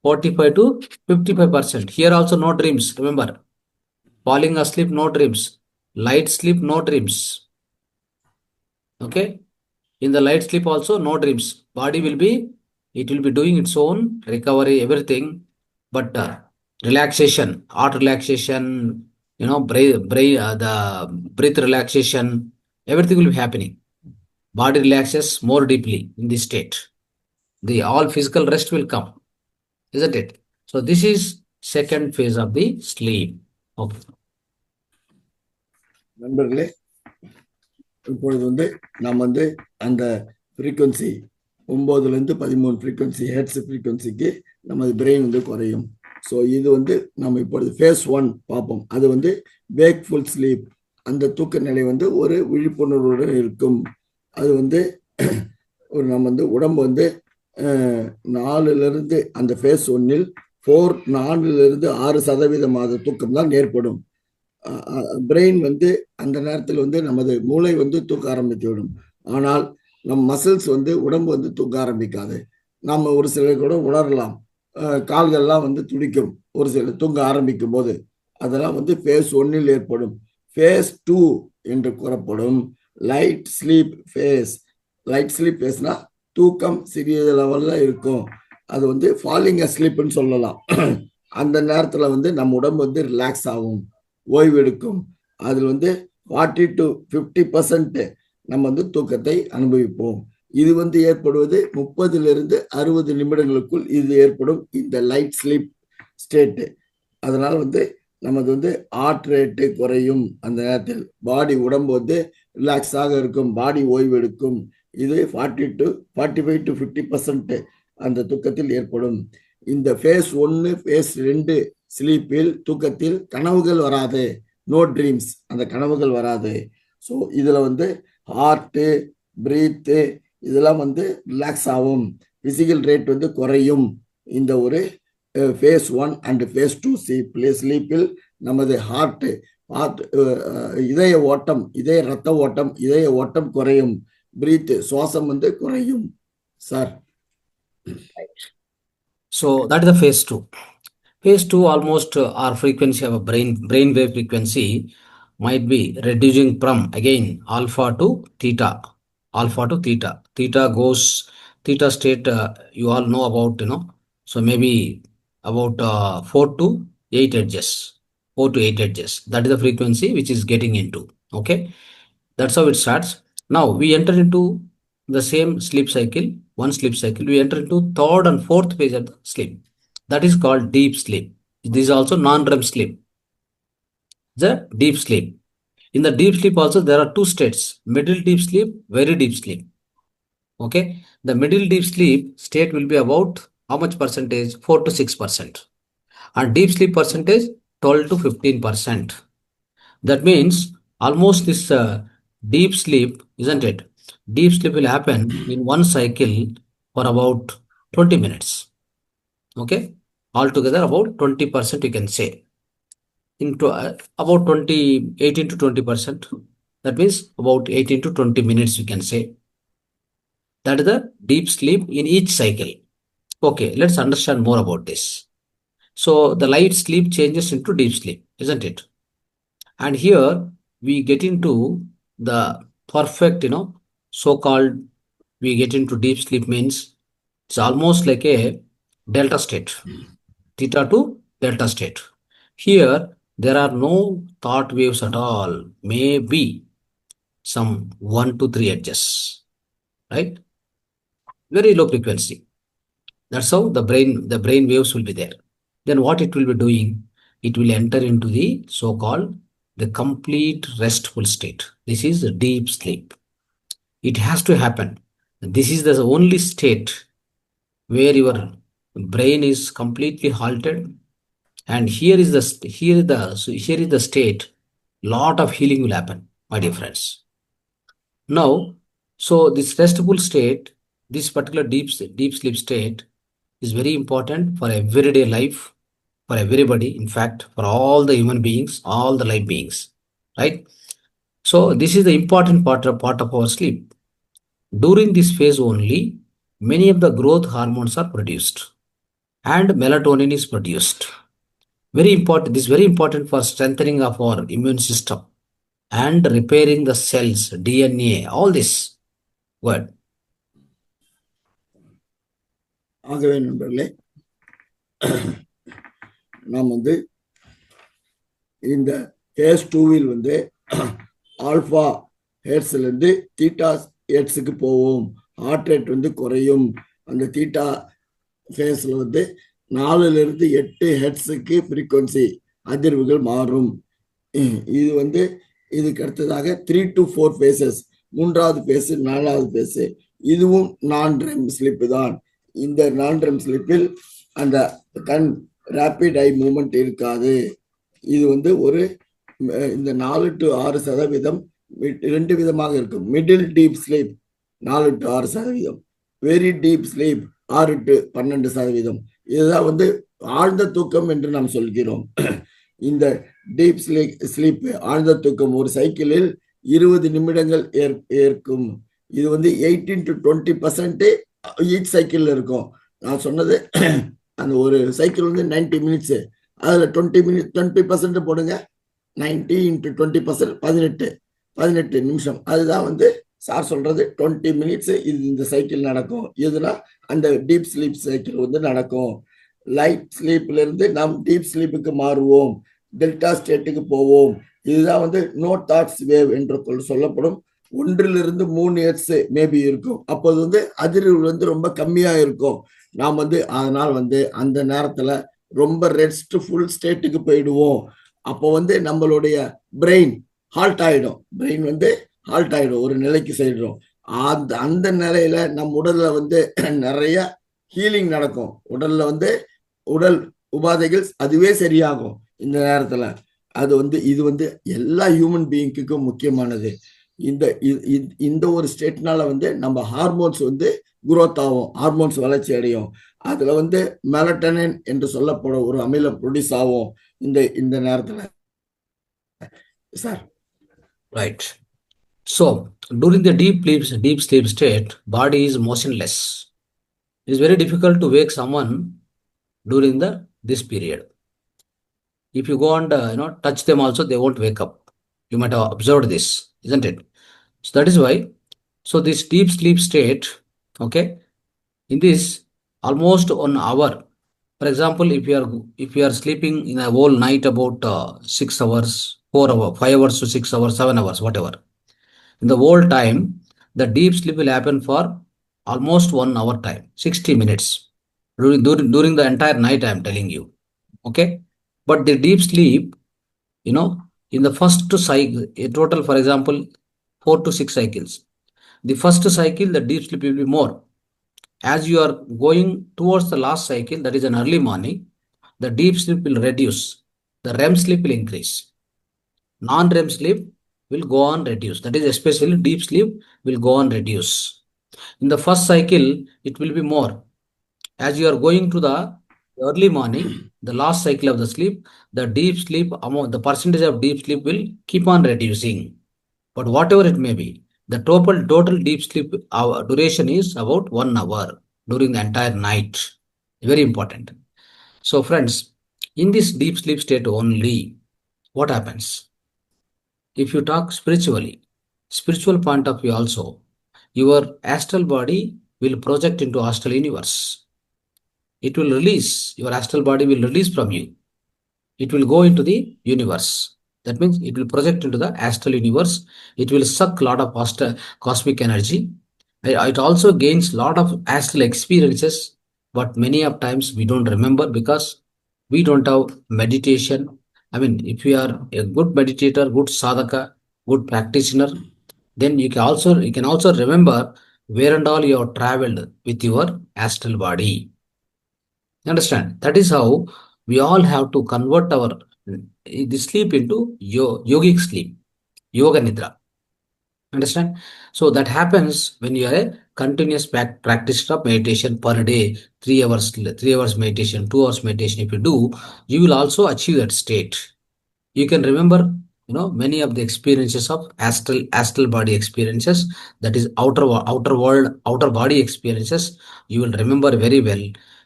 45 to 55%. Here also no dreams. Remember, falling asleep, no dreams. Light sleep, no dreams. Okay. In the light sleep also, no dreams. Body will be doing its own recovery, everything. But relaxation, heart relaxation, the breath relaxation, everything will be happening. Body relaxes more deeply in this state. The all physical rest will come. Isn't it? So this is second phase of the sleep. Okay. நண்பர்களே, இப்பொழுது வந்து நாம் வந்து அந்த frequency 9 to 13 frequency hertz ஃப்ரீக்வன்சிக்கு நமது brain வந்து குறையும். So இது வந்து நம்ம இப்பொழுது ஃபேஸ் 1 பார்ப்போம். அது வந்து வேக்ஃபுல் ஸ்லீப். அந்த தூக்க நிலை வந்து ஒரு விழிப்புணர்வுடன் இருக்கும். அது வந்து நம்ம வந்து உடம்பு வந்து 4 அந்த ஃபேஸ் 1 4 to 6% தூக்கம் தான் ஏற்படும். பிரெயின் வந்து அந்த நேரத்தில் வந்து நமது மூளை வந்து தூக்க ஆரம்பித்துவிடும். ஆனால் நம் மசில்ஸ் வந்து உடம்பு வந்து தூக்க ஆரம்பிக்காது. நம்ம ஒரு சிலர் கூட உணரலாம், கால்கள்லாம் வந்து துடிக்கும் ஒரு சிலர் தூங்க ஆரம்பிக்கும் போது. அதெல்லாம் வந்து ஃபேஸ் 1 ஏற்படும். ஃபேஸ் 2 என்று கூறப்படும் light sleep phase. Light sleep ஃபேஸ்னா தூக்கம் சிறிய லெவல்ல இருக்கும். அது வந்து ஃபாலிங் அஸ்லீப்னு சொல்லலாம். அந்த நேரத்துல வந்து நம்ம உடம்பு வந்து ரிலாக்ஸ் ஆகும், ஓய்வு எடுக்கும். அதில் வந்து 40 to 50% நம்ம வந்து தூக்கத்தை அனுபவிப்போம். இது வந்து ஏற்படுவது 30 to 60 நிமிடங்களுக்குள் இது ஏற்படும் இந்த லைட் ஸ்லீப் ஸ்டேட். அதனால வந்து நமது வந்து ஹார்ட் ரேட்டு குறையும். அந்த நேரத்தில் பாடி உடம்பு வந்து ரிலாக்ஸாக இருக்கும், பாடி ஓய்வு எடுக்கும். இது 40 to 45 to 50% அந்த தூக்கத்தில் ஏற்படும். இந்த ஃபேஸ் 1 ஃபேஸ் 2 ஸ்லீப்பில் தூக்கத்தில் கனவுகள் வராது, நோ ட்ரீம்ஸ், அந்த கனவுகள் வராது. ஸோ இதுல வந்து ஹார்ட்டு பிரீத்து இதெல்லாம் வந்து ரிலாக்ஸ் ஆகும், பிசிக்கல் ரேட் வந்து குறையும். இந்த ஒரு ஃபேஸ் 1 அண்ட் ஃபேஸ் 2 ஸ்லீப்பில் நமது ஹார்ட் இதய ஓட்டம், இதய ரத்த ஓட்டம், இதய ஓட்டம் குறையும், பிரீத் சுவாசம் வந்து குறையும் sir. So that is the phase 2. Phase 2 almost our frequency of a brain wave frequency might be reducing from again alpha to theta. Alpha to theta. Theta state you all know about, So maybe about 4 to 8 edges. 4 to 8 edges. That is the frequency which is getting into. Okay. That's how it starts. Now we enter into the same sleep cycle, one sleep cycle. We enter into third and fourth phase of the sleep. That is called deep sleep. This is also non-REM sleep. The deep sleep. In the deep sleep also there are two states: middle deep sleep, very deep sleep. Okay, the middle deep sleep state will be about how much percentage? 4 to 6%, and deep sleep percentage 12 to 15%. That means almost this deep sleep, isn't it? Deep sleep will happen in one cycle for about 20 minutes. Okay, altogether about 20% you can say. Into about 20, 18 to 20%. That means about 18 to 20 minutes you can say. That is the deep sleep in each cycle. Okay, let's understand more about this. So the light sleep changes into deep sleep, isn't it? And here we get into the perfect, so-called, we get into deep sleep means it's almost like a delta state, theta to delta state. Here there are no thought waves at all, maybe some 1 to 3 edges, right? Very low frequency. That's how the brain waves will be there. Then what it will be doing? It will enter into the so-called the complete restful state. This is a deep sleep. It has to happen. This is the only state where your brain is completely halted, and here is the state. Lot of healing will happen, my dear friends. Now, so this restful state, this particular deep sleep state is very important for everyday life, for everybody, in fact, for all the human beings, all the life beings, right? So this is the important part of our sleep. During this phase only, many of the growth hormones are produced and melatonin is produced. Very important. This is very important for strengthening of our immune system and repairing the cells, DNA, all this. Word. ஆகவே நண்பர்களே, நாம் வந்து இந்த face 2வில் வந்து alpha ஹெர்ட்ஸ்ல இருந்து theta ஹெர்ட்ஸுக்கு போவோம். Heart rate வந்து குறையும். அந்த தீட்டா ஃபேஸ்ல வந்து 4 to 8 ஹெர்ட்ஸுக்கு ஃப்ரீக்வன்சி அதிர்வுகள் மாறும். இது வந்து இதுக்கு அடுத்ததாக 3 to 4 ஃபேசஸ், 3வது ஃபேஸ், 4வது ஃபேஸ், இதுவும் நான் ரெம் ஸ்லீப் தான். இந்த நான் ரெம் ஸ்லீப்பில் அந்த கண் ரேபிட் ஐ மூவ்மெண்ட் இருக்காது. இது வந்து ஒரு இந்த 4 to 6% 2 விதமாக இருக்கும். Middle deep sleep 4 to 6%, very deep sleep 6 to 12%. இதுதான் வந்து ஆழ்ந்த தூக்கம் என்று நாம் சொல்கிறோம். இந்த டீப் ஸ்லீப் ஆழ்ந்த தூக்கம் ஒரு சைக்கிளில் 20 நிமிடங்கள் ஏற்கும். இது வந்து 18 to 20% ஈச் சைக்கிள் இருக்கும். நான் சொன்னது அந்த ஒரு சைக்கிள் வந்து 90 minutes, அதில் 20% போடுங்க. 90 into 20%, 18 நிமிஷம். அதுதான் வந்து சார் சொல்றது 20 மினிட்ஸ் இது இந்த சைக்கிள் நடக்கும். எதுனா அந்த டீப் ஸ்லீப் சைக்கிள் வந்து நடக்கும். லைட் ஸ்லீப்ல இருந்து நாம் டீப் ஸ்லீப்புக்கு மாறுவோம், டெல்டா ஸ்டேட்டுக்கு போவோம். இதுதான் வந்து நோ தாட்ஸ் வேவ் என்று சொல்லப்படும். 1 to 3 இயர்ஸ் மேபி இருக்கும். அப்போது வந்து அதிர்வு வந்து ரொம்ப கம்மியா இருக்கும். நாம் வந்து அதனால் வந்து அந்த நேரத்துல ரொம்ப ரெஸ்ட்ஃபுல் ஸ்டேட்டுக்கு போயிடுவோம். அப்போ வந்து நம்மளுடைய பிரெயின் ஹால்ட் ஆயிடும். பிரெயின் வந்து ஹால்ட் ஆயிடும், ஒரு நிலைக்கு செய்கிறோம். அந்த அந்த நிலையில நம் உடல்ல வந்து நிறைய ஹீலிங் நடக்கும். உடல்ல வந்து உடல் உபாதைகள் அதுவே சரியாகும் இந்த நேரத்துல. அது வந்து இது வந்து எல்லா ஹியூமன் பீயிங்க்குக்கும் முக்கியமானது. இந்த இந்த ஒரு ஸ்டேட்னால வந்து நம்ம ஹார்மோன்ஸ் வந்து குரோத் ஆகும், ஹார்மோன்ஸ் வளர்ச்சி அடையும். அதுல வந்து மெலட்டனின் என்று சொல்லப்படும் ஒரு அமிலம் ப்ரொடியூஸ் ஆகும் இந்த இந்த நேரத்துல sir. Right. So during the deep sleep state, body is motionless. It is very difficult to wake someone during this period. If you go and touch them also, they won't wake up. You might have observed this, isn't it? So that is why. So this deep sleep state, okay, in this almost 1 hour. For example, if you are sleeping in a whole night about 6 hours, 4 hours, 5 hours to 6 hours, 7 hours, whatever. In the whole time, the deep sleep will happen for almost 1 hour time, 60 minutes. During the entire night, I am telling you. Okay. But the deep sleep, in the first cycle, a total, for example, 4 to 6 cycles. The first cycle, the deep sleep will be more. As you are going towards the last cycle, that is an early morning, the deep sleep will reduce. The REM sleep will increase. Non-REM sleep will go on reduce. That is especially deep sleep will go on reduce. In the first cycle, it will be more. As you are going to the early morning, the last cycle of the sleep, the deep sleep amount, the percentage of deep sleep will keep on reducing. But whatever it may be, the total deep sleep duration is about 1 hour during the entire night. Very important. So friends, in this deep sleep state only, what happens? If you talk spiritually, spiritual point of view also, your astral body will project into astral universe. It will release, your astral body will release from you. It will go into the universe. That means it will project into the astral universe. It will suck a lot of cosmic energy. It also gains a lot of astral experiences, but many of times we don't remember because we don't have meditation. I mean, if you are a good meditator, good sadhaka, good practitioner, then you can also remember where and all you have traveled with your astral body. Understand? That is how we all have to convert our the sleep into yogic sleep, yoga nidra. Understand? So that happens when you are a continuous practice of meditation per day, 3 hours meditation, 2 hours meditation. If you do, you will also achieve that state. You can remember, many of the experiences of astral body experiences. That is outer world, outer body experiences. You will remember very well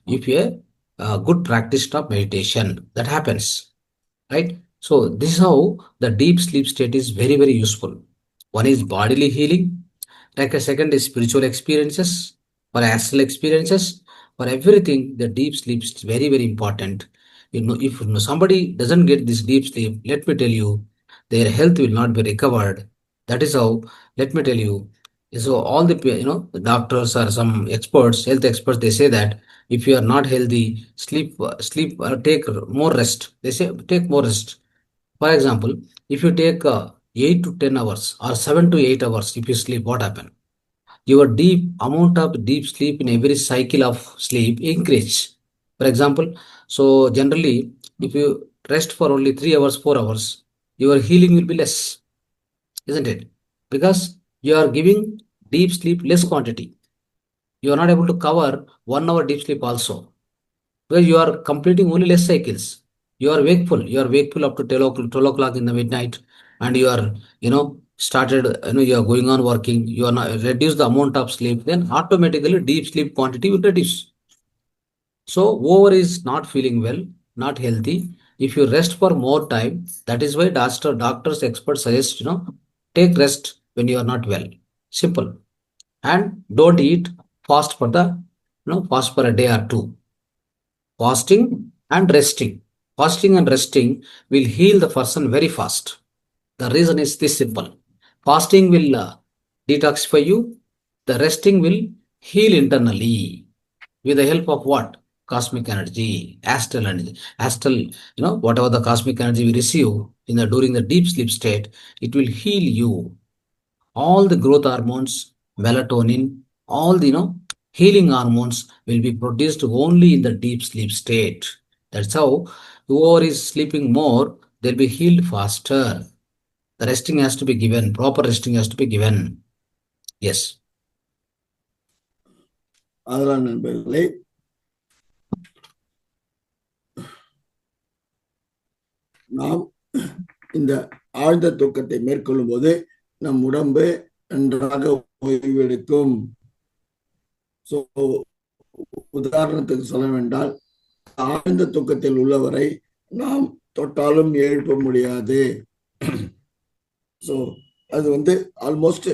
if you a good practice of meditation. That happens, right? So this is how the deep sleep state is very, very useful. One is bodily healing, like a second is spiritual experiences, for astral experiences, for everything. The deep sleep is very, very important. If somebody doesn't get this deep sleep, let me tell you, their health will not be recovered. That is how. Let me tell you. So all the doctors or some experts, health experts, they say that if you are not healthy, take more rest. They say take more rest. For example, if you take 8 to 10 hours or 7 to 8 hours, if you sleep, what happen? Your deep amount of deep sleep in every cycle of sleep increase. For example, so generally, if you rest for only 3 hours, 4 hours, your healing will be less, isn't it? Because you are giving deep sleep less quantity. You are not able to cover 1 hour deep sleep also, because you are completing only less cycles. You are wakeful up to 12 o'clock in the midnight, and you are, started, you are going on working, you are not reduce the amount of sleep, then automatically deep sleep quantity will reduce. So over is not feeling well, not healthy. If you rest for more time, that is why doctors, experts suggest, take rest when you are not well. Simple. And don't eat fast for fast for a day or two. Fasting and resting. Fasting and resting will heal the person very fast. The reason is this simple. Fasting will detoxify you. The resting will heal internally with the help of what? Cosmic energy, astral energy, astral, whatever the cosmic energy we receive during the deep sleep state, it will heal you. All the growth hormones, melatonin, all the healing hormones will be produced only in the deep sleep state. That's how whoever is sleeping more, they'll be healed faster. The resting has to be given, proper resting has to be given. Yes. அதனால் நண்பர்களே, நாம் இந்த ஆழ்ந்த தூக்கத்தை மேற்கொள்ளும் போது நம் உடம்பு நன்றாக ஓய்வெடுக்கும். உதாரணத்துக்கு சொல்ல வேண்டால், ஆழ்ந்த தூக்கத்தில் உள்ளவரை நாம் தொட்டாலும் எழுப்ப முடியாது. ஸோ அது ஆல்மோஸ்ட்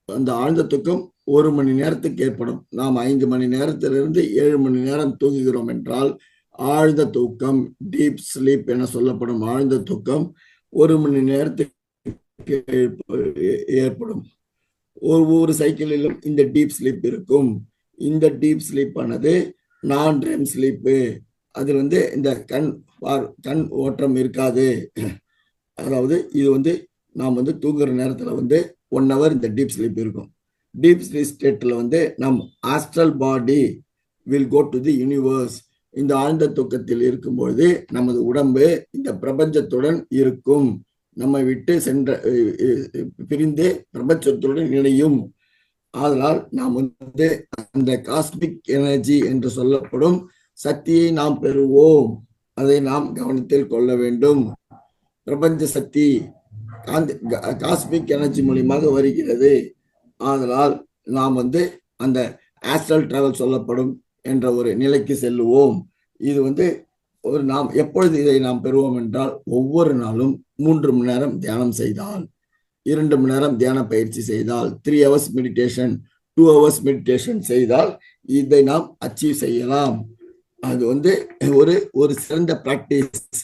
அந்த ஆழ்ந்த தூக்கம் 1 மணி நேரத்துக்கு ஏற்படும். நாம் 5 மணி நேரத்திலிருந்து 7 மணி நேரம் தூங்குகிறோம் என்றால் ஆழ்ந்த தூக்கம், டீப் ஸ்லீப் என சொல்லப்படும் ஆழ்ந்த தூக்கம் 1 மணி நேரத்துக்கு ஏற்படும். ஒவ்வொரு சைக்கிளிலும் இந்த டீப் ஸ்லீப் இருக்கும். இந்த டீப் ஸ்லீப் ஆனது நான் ரெம் ஸ்லீப்பு. அதில் இந்த கண் ஓட்டம் இருக்காது. அதாவது இது நாம் தூங்குற நேரத்தில் 1 hour இந்த டீப் ஸ்லீப் இருக்கும். டீப் ஸ்லீப் ஸ்டேட்ல நம் astral body will go to the universe. இந்த ஆழ்ந்த தூக்கத்தில் இருக்கும்பொழுது நமது உடம்பு இந்த பிரபஞ்சத்துடன் இருக்கும். நம்மை விட்டு பிரிந்து பிரபஞ்சத்துடன் இணையும். அதனால் நாம் அந்த காஸ்மிக் எனர்ஜி என்று சொல்லப்படும் சக்தியை நாம் பெறுவோம். அதை நாம் கவனத்தில் கொள்ள வேண்டும். பிரபஞ்ச சக்தி காஸ்மிக் எனர்ஜி மூலியமாக வருகிறது. அதனால் நாம் அந்த ஆஸ்ட்ரல் டிராவல் சொல்லப்படும் என்ற ஒரு நிலைக்கு செல்லுவோம். இது நாம் எப்பொழுது இதை நாம் பெறுவோம் என்றால், ஒவ்வொரு நாளும் 3 மணி நேரம் தியானம் செய்தால், 2 மணி நேரம் தியான பயிற்சி செய்தால், 3 hours மெடிடேஷன், 2 hours மெடிடேஷன் செய்தால் இதை நாம் அச்சீவ் செய்யலாம். அது ஒரு சிறந்த பிராக்டிஸ்,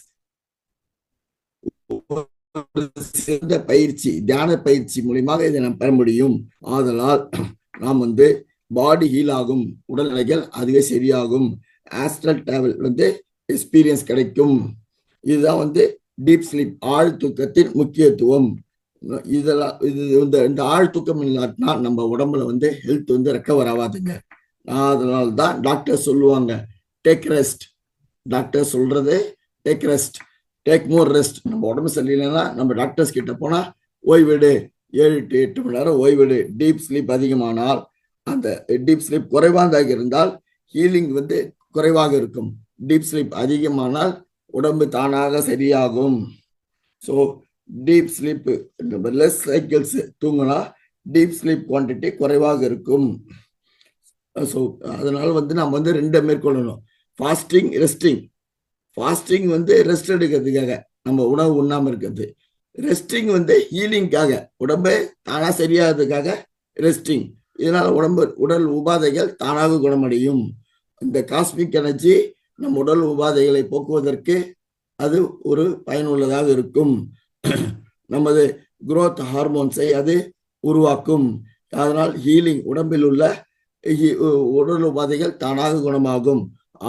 சிறந்த பயிற்சி, தியான பயிற்சி மூலியமாக இதை நாம் பெற முடியும். ஆதலால் நாம் பாடி ஹீல் ஆகும், உடல்நிலைகள் அதுவே சரியாகும், ஆஸ்ட்ரல் டிராவல் எக்ஸ்பீரியன்ஸ் கிடைக்கும். இதுதான் டீப் ஸ்லீப், ஆழ் தூக்கத்தின் முக்கியத்துவம். இதெல்லாம் இந்த ஆழ் தூக்கம் இல்லாட்டினா நம்ம உடம்புல ஹெல்த் ரெக்கவர் ஆகாதுங்க. அதனால தான் டாக்டர் சொல்லுவாங்க, டேக் ரெஸ்ட். டாக்டர் சொல்றது take rest, take more rest. நம்ம உடம்பு சரியில்லைன்னா நம்ம டாக்டர்ஸ் கிட்ட போனா ஓய்வெடு, 7 to 8 மணி நேரம் ஓய்வெடு. டீப் ஸ்லீப் அதிகமானால், அந்த டீப் ஸ்லீப் குறைவாக இருந்தால் ஹீலிங் குறைவாக இருக்கும். டீப் ஸ்லீப் அதிகமானால் உடம்பு தானாக சரியாகும். So deep sleep less cycles தூங்கினா டீப் ஸ்லீப் குவான்டிட்டி குறைவாக இருக்கும். ஸோ அதனால நம்ம 2 மேற்கொள்ளணும், ஃபாஸ்டிங், ரெஸ்டிங். ஃபாஸ்டிங் ரெஸ்ட் எடுக்கிறதுக்காக, நம்ம உணவு உண்ணாம இருக்கிறது. ரெஸ்டிங் ஹீலிங்காக, உடம்பு தானா சரியாகிறதுக்காக ரெஸ்டிங். இதனால உடல் உபாதைகள் தானாக குணமடையும். இந்த காஸ்மிக் எனர்ஜி நம் உடல் உபாதைகளை போக்குவதற்கு அது ஒரு பயனுள்ளதாக இருக்கும். நமது குரோத் ஹார்மோன்ஸை அது உருவாக்கும். அதனால் ஹீலிங், உடம்பில் உள்ள உடல் உபாதைகள் தானாக குணமாகும்.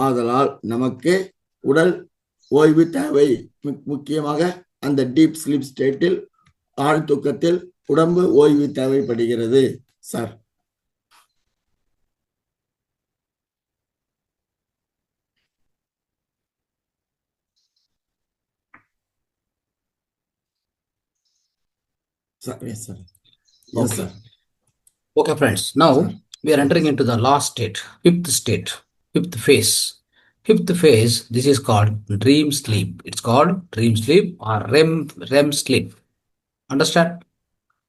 ஆதலால் நமக்கு உடல் ஓய்வு தேவை. முக்கியமாக அந்த டீப் ஸ்லீப் ஸ்டேட்டில், ஆழ் தூக்கத்தில் உடம்பு ஓய்வு தேவைப்படுகிறது sir. Yes, sir. Yes, Okay. sir. Okay, friends. Now Sir. we are entering into the last state, fifth phase. Fifth phase, this is called dream sleep. It's called dream sleep or REM sleep. Understand?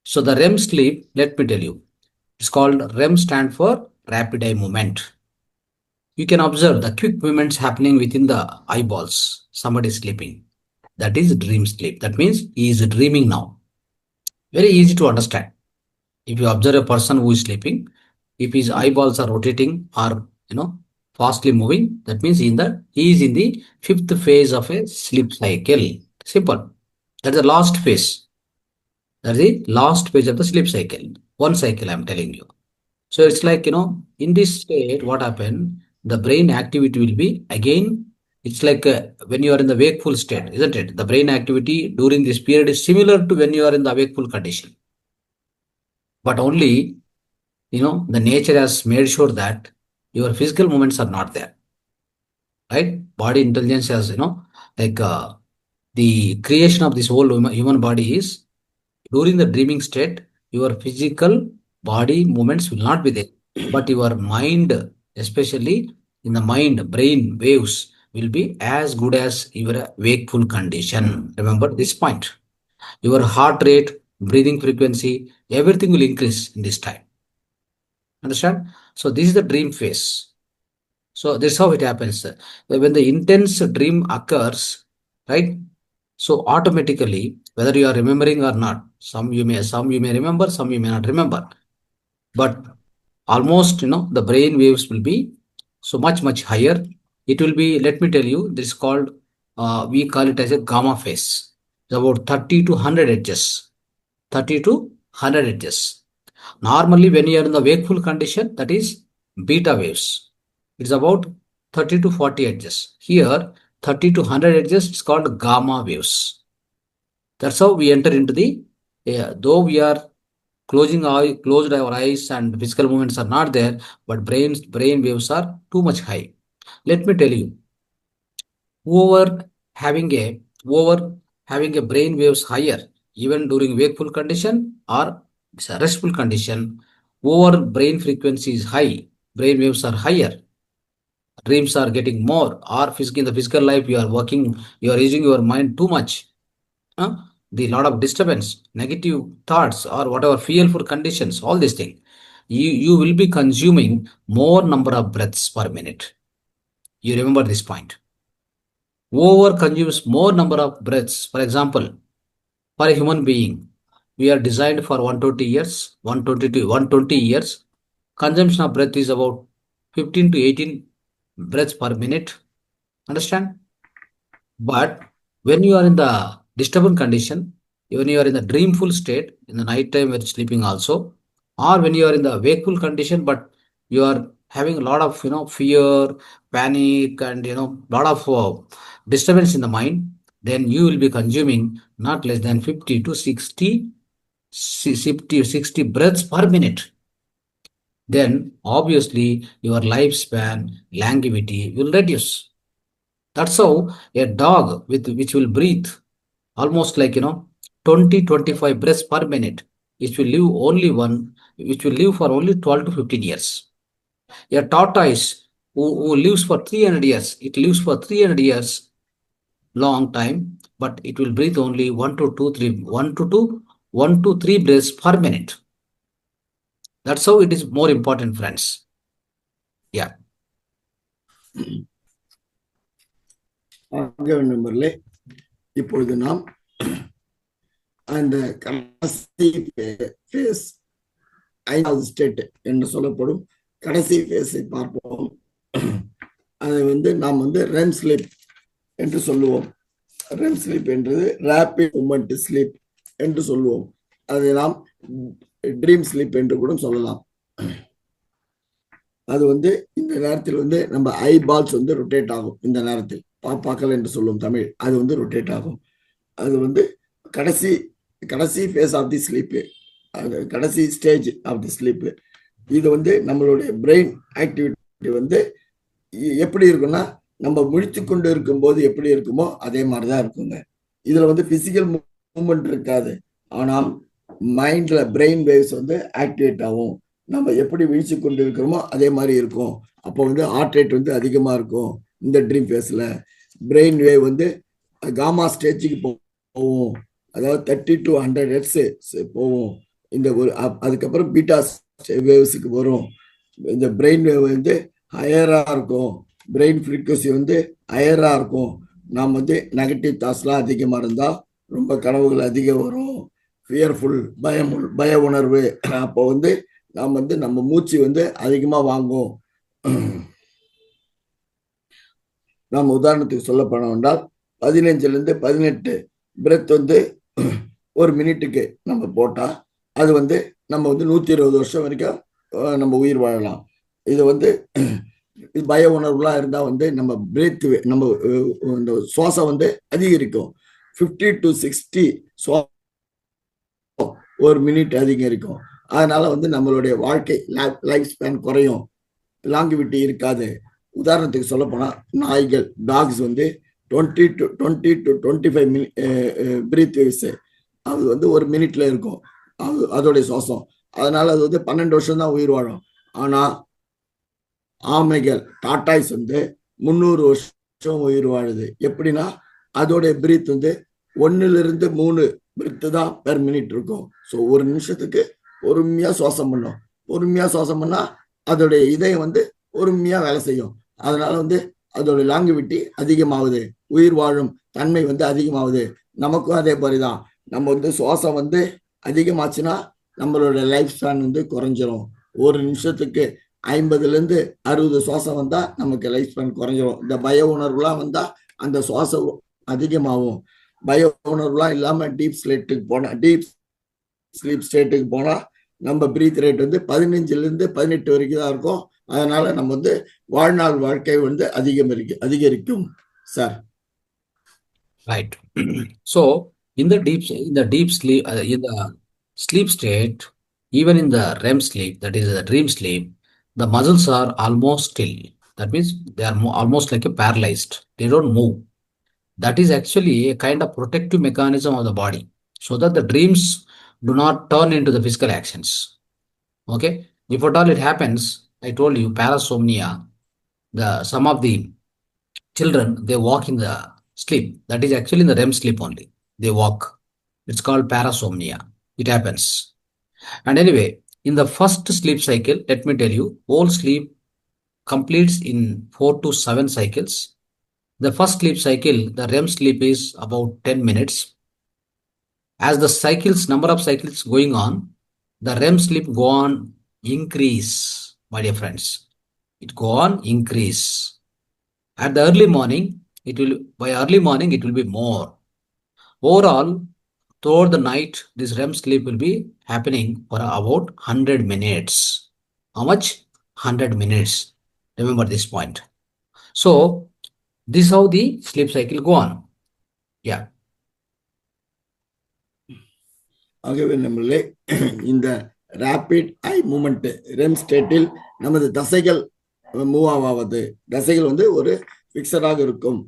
So the REM sleep, let me tell you, it's called REM stand for rapid eye movement. You can observe the quick movements happening within the eyeballs. Somebody is sleeping. That is dream sleep. That means he is dreaming now. Very easy to understand. If you observe a person who is sleeping, if his eyeballs are rotating or fastly moving, that means he is in the fifth phase of a sleep cycle. Simple. That's the last phase. That's the last phase of the sleep cycle. One cycle, I'm telling you. So it's like, in this state, what happened? The brain activity will be again, it's like when you are in the wakeful state, isn't it? The brain activity during this period is similar to when you are in the wakeful condition. But only, the nature has made sure that your physical movements are not there, right? Body intelligence has, like the creation of this whole human body is during the dreaming state, your physical body movements will not be there, but your mind, especially in the mind, brain waves will be as good as your wakeful condition. Remember this point. Your heart rate, breathing frequency, everything will increase in this time. Understand? So this is the dream phase. So that's how it happens. When the intense dream occurs, right? So automatically, whether you are remembering or not, some you may remember, some you may not remember. But almost, the brain waves will be so much higher. It will be, let me tell you, this is called, we call it as a gamma phase. It's about 30 to 100 edges. 30 to 100 edges. Normally, when you are in the wakeful condition, that is beta waves. It's about 30 to 40 edges. Here, 30 to 100 edges, it's called gamma waves. That's how we enter into the, though we are closed our eyes and physical movements are not there, but brain waves are too much high. Let me tell you, whoever having a brain waves higher, even during wakeful condition or restful condition, over brain frequency is high, brain waves are higher, dreams are getting more, or in the physical life you are working, you are using your mind too much. The lot of disturbance, negative thoughts, or whatever fearful conditions, all these things, you will be consuming more number of breaths per minute. You remember this point. Over consumes more number of breaths. For example, for a human being, we are designed for 120 years, 120 to 120 years. Consumption of breath is about 15 to 18 breaths per minute. Understand? But when you are in the disturbed condition, when you are in the dreamful state, in the night time when sleeping also, or when you are in the wakeful condition, but you are having a lot of fear, panic, and lot of disturbance in the mind, then you will be consuming not less than 50 to 60 breaths per minute. Then obviously your lifespan, longevity will reduce. That's how a dog which will breathe almost like 20-25 breaths per minute, which will live for only 12 to 15 years. A tortoise who lives for 300 years, it lives for 300 years, long time, but it will breathe only 1 to 3 breaths per minute. That's how it is more important, friends. Yeah. நண்பர்களே, இப்பொழுது நாம் அந்த கடைசி face, 5வது state என்று சொல்லப்படும் கடைசி ஃபேஸை பார்ப்போம். அதை நாம் REM ஸ்லீப் என்று சொல்லுவோம். REM ஸ்லீப் என்றது ரேபிட் மூமெண்ட் ஸ்லீப் என்று சொல்லுவோம். அதை நாம் ட்ரீம் ஸ்லீப் என்று கூட சொல்லலாம். அது இந்த நேரத்தில் நம்ம ஐ பால்ஸ் ரொட்டேட் ஆகும். இந்த நேரத்தில் பாப்பாக்கள் என்று சொல்லுவோம் தமிழ். அது ரொட்டேட் ஆகும். அது கடைசி ஃபேஸ் ஆஃப் தி ஸ்லீப், கடைசி ஸ்டேஜ் ஆஃப் தி ஸ்லீப். இது நம்மளுடைய பிரெயின் ஆக்டிவிட்டி எப்படி இருக்குன்னா, நம்ம முழித்து கொண்டு இருக்கும்போது எப்படி இருக்குமோ அதே மாதிரிதான் இருக்குங்க. இதுல பிசிக்கல் மூவ்மெண்ட் இருக்காது, ஆனால் மைண்ட்ல பிரெயின் வேவ்ஸ் ஆக்டிவேட் ஆகும். நம்ம எப்படி விழிச்சு கொண்டு இருக்கிறோமோ அதே மாதிரி இருக்கும். அப்போ ஹார்ட் ரேட் அதிகமா இருக்கும். இந்த ட்ரீம் ஃபேஸ்ல பிரெயின் வேவ் காமா ஸ்டேஜுக்கு போகும். அதாவது 30 to 100 ஹெர்ட்ஸ் போகும். அதுக்கப்புறம் பீட்டா வேவ்ஸுக்கு வரும். இந்த பிரெயின் வேவ் ஹையரா இருக்கும், பிரெயின் ஃப்ரீக்வன்சி வந்து ஹையரா இருக்கும். நாம் வந்து நெகட்டிவ் தாட்ஸ்லாம் அதிகமாக இருந்தால் ரொம்ப கனவுகள் அதிகம் வரும், ஃபியர்ஃபுல், பய உணர்வு. அப்போ வந்து நாம் வந்து நம்ம மூச்சு வந்து அதிகமாக வாங்கும். நாம் உதாரணத்துக்கு சொல்ல போனோம் என்றால் 15லேருந்து 18 பிரெத் வந்து ஒரு மினிட்டுக்கு நம்ம போட்டா அது வந்து நம்ம வந்து 120 வருஷம் வரைக்கும் நம்ம உயிர் வாழலாம். இது வந்து பய உணர்வுலாம் இருந்தா வந்து நம்ம பிரேத் நம்ம இந்த சுவாசம் வந்து அதிகரிக்கும். 50 to 60 ஒரு மினிட் அதிகரிக்கும். அதனால வந்து நம்மளுடைய வாழ்க்கை லைஃப் ஸ்பேன் குறையும், லாங்கிவிட்டி இருக்காது. உதாரணத்துக்கு சொல்ல போனா நாய்கள், டாக்ஸ் வந்து 20 to 25 பிரீத் வேவ்ஸ் அது வந்து ஒரு மினிட்ல இருக்கும் அதோடைய சுவாசம். அதனால அது வந்து 12 வருஷம் தான் உயிர் வாழும். ஆனா ஆமைகள், டாட்டாய்ஸ் வந்து 300 வருஷம் உயிர் வாழுது. எப்படின்னா அதோடைய பிரீத் வந்து 1லிருந்து 3 பிரீத் தான் பெர் மினிட் இருக்கும். ஸோ ஒரு நிமிஷத்துக்கு பொறுமையா சுவாசம் பண்ணும். பொறுமையா சுவாசம் பண்ணா அதோடைய இதயம் வந்து பொறுமையா வேலை செய்யும். அதனால வந்து அதோட லாங்குவிட்டி அதிகமாகுது, உயிர் வாழும் தன்மை வந்து அதிகமாகுது. நமக்கும் அதே மாதிரிதான். நம்ம வந்து சுவாசம் வந்து அதிகமாச்சுன்னா நம்மளோட லைஃப் ஸ்பேன் வந்து குறைஞ்சிரும். ஒரு நிமிஷத்துக்கு 50லேருந்து 60 சுவாசம் வந்தா நமக்கு லைஃப் ஸ்பேன் குறைஞ்சிரும். இந்த பய உணர்வுலாம் வந்தா அந்த சுவாசம் அதிகமாகும். பய உணர்வுலாம் இல்லாம டீப் ஸ்லீப் ஸ்டேட்டுக்கு போனா நம்ம பிரீத் ரேட் வந்து 15லேருந்து 18 வரைக்கும் தான் இருக்கும். அதனால நம்ம வந்து வாழ்நாள் வாழ்க்கை வந்து அதிகரிக்கும் sir. Right. So in the deep sleep, in the sleep state, even in the REM sleep, that is the dream sleep, the muscles are almost still. That means they are almost like a paralyzed. They don't move. That is actually a kind of protective mechanism of the body, so that the dreams do not turn into the physical actions. Okay. If at all it happens, I told you parasomnia. Some of the children, they walk in the sleep. That is actually in the REM sleep only. They walk. It's called parasomnia. It happens. And anyway, in the first sleep cycle, let me tell you, whole sleep completes in 4 to 7 cycles. The first sleep cycle, the REM sleep, is about 10 minutes. As the number of cycles going on, the REM sleep go on increase, my dear friends. It go on increase. At the early morning, by early morning, it will be more. Overall, throughout the night, this REM sleep will be happening for about 100 minutes. How much? 100 minutes. Remember this point. So, this is how the sleep cycle go on. Yeah. ஆகவே நம்மளே இந்த rapid eye movement RAM ஸ்டேட்டில் நமது தசைகள் move ஆவது, தசைகள் வந்து ஒரு பிக்சடாக இருக்கும்.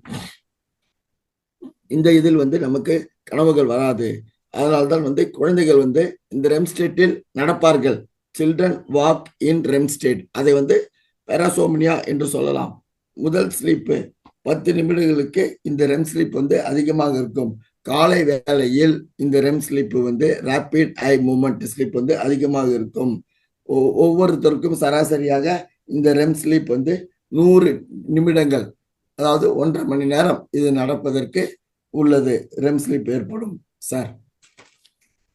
இந்த இதில் வந்து நமக்கு கனவுகள் வராது. அதனால்தான் வந்து குழந்தைகள் வந்து இந்த ரெம் ஸ்டேட்டில் நடப்பார்கள். Children walk in REM state. அதை வந்து பெராசோம்னியா என்று சொல்லலாம். முதல் ஸ்லீப் 10 நிமிடங்களுக்கு இந்த ரெம் ஸ்லீப் வந்து அதிகமாக இருக்கும். காலை வேளையில் இந்த ரெம் ஸ்லீப் வந்து ரேபிட் ஐ மூமெண்ட் ஸ்லீப் வந்து அதிகமாக இருக்கும். ஒவ்வொருத்தருக்கும் சராசரியாக இந்த ரெம் ஸ்லீப் வந்து 100 நிமிடங்கள், அதாவது 1.5 மணி நேரம் இது நடப்பதற்கு உள்ளது. ரெம் ஸ்லீப் ஏற்படும் sir.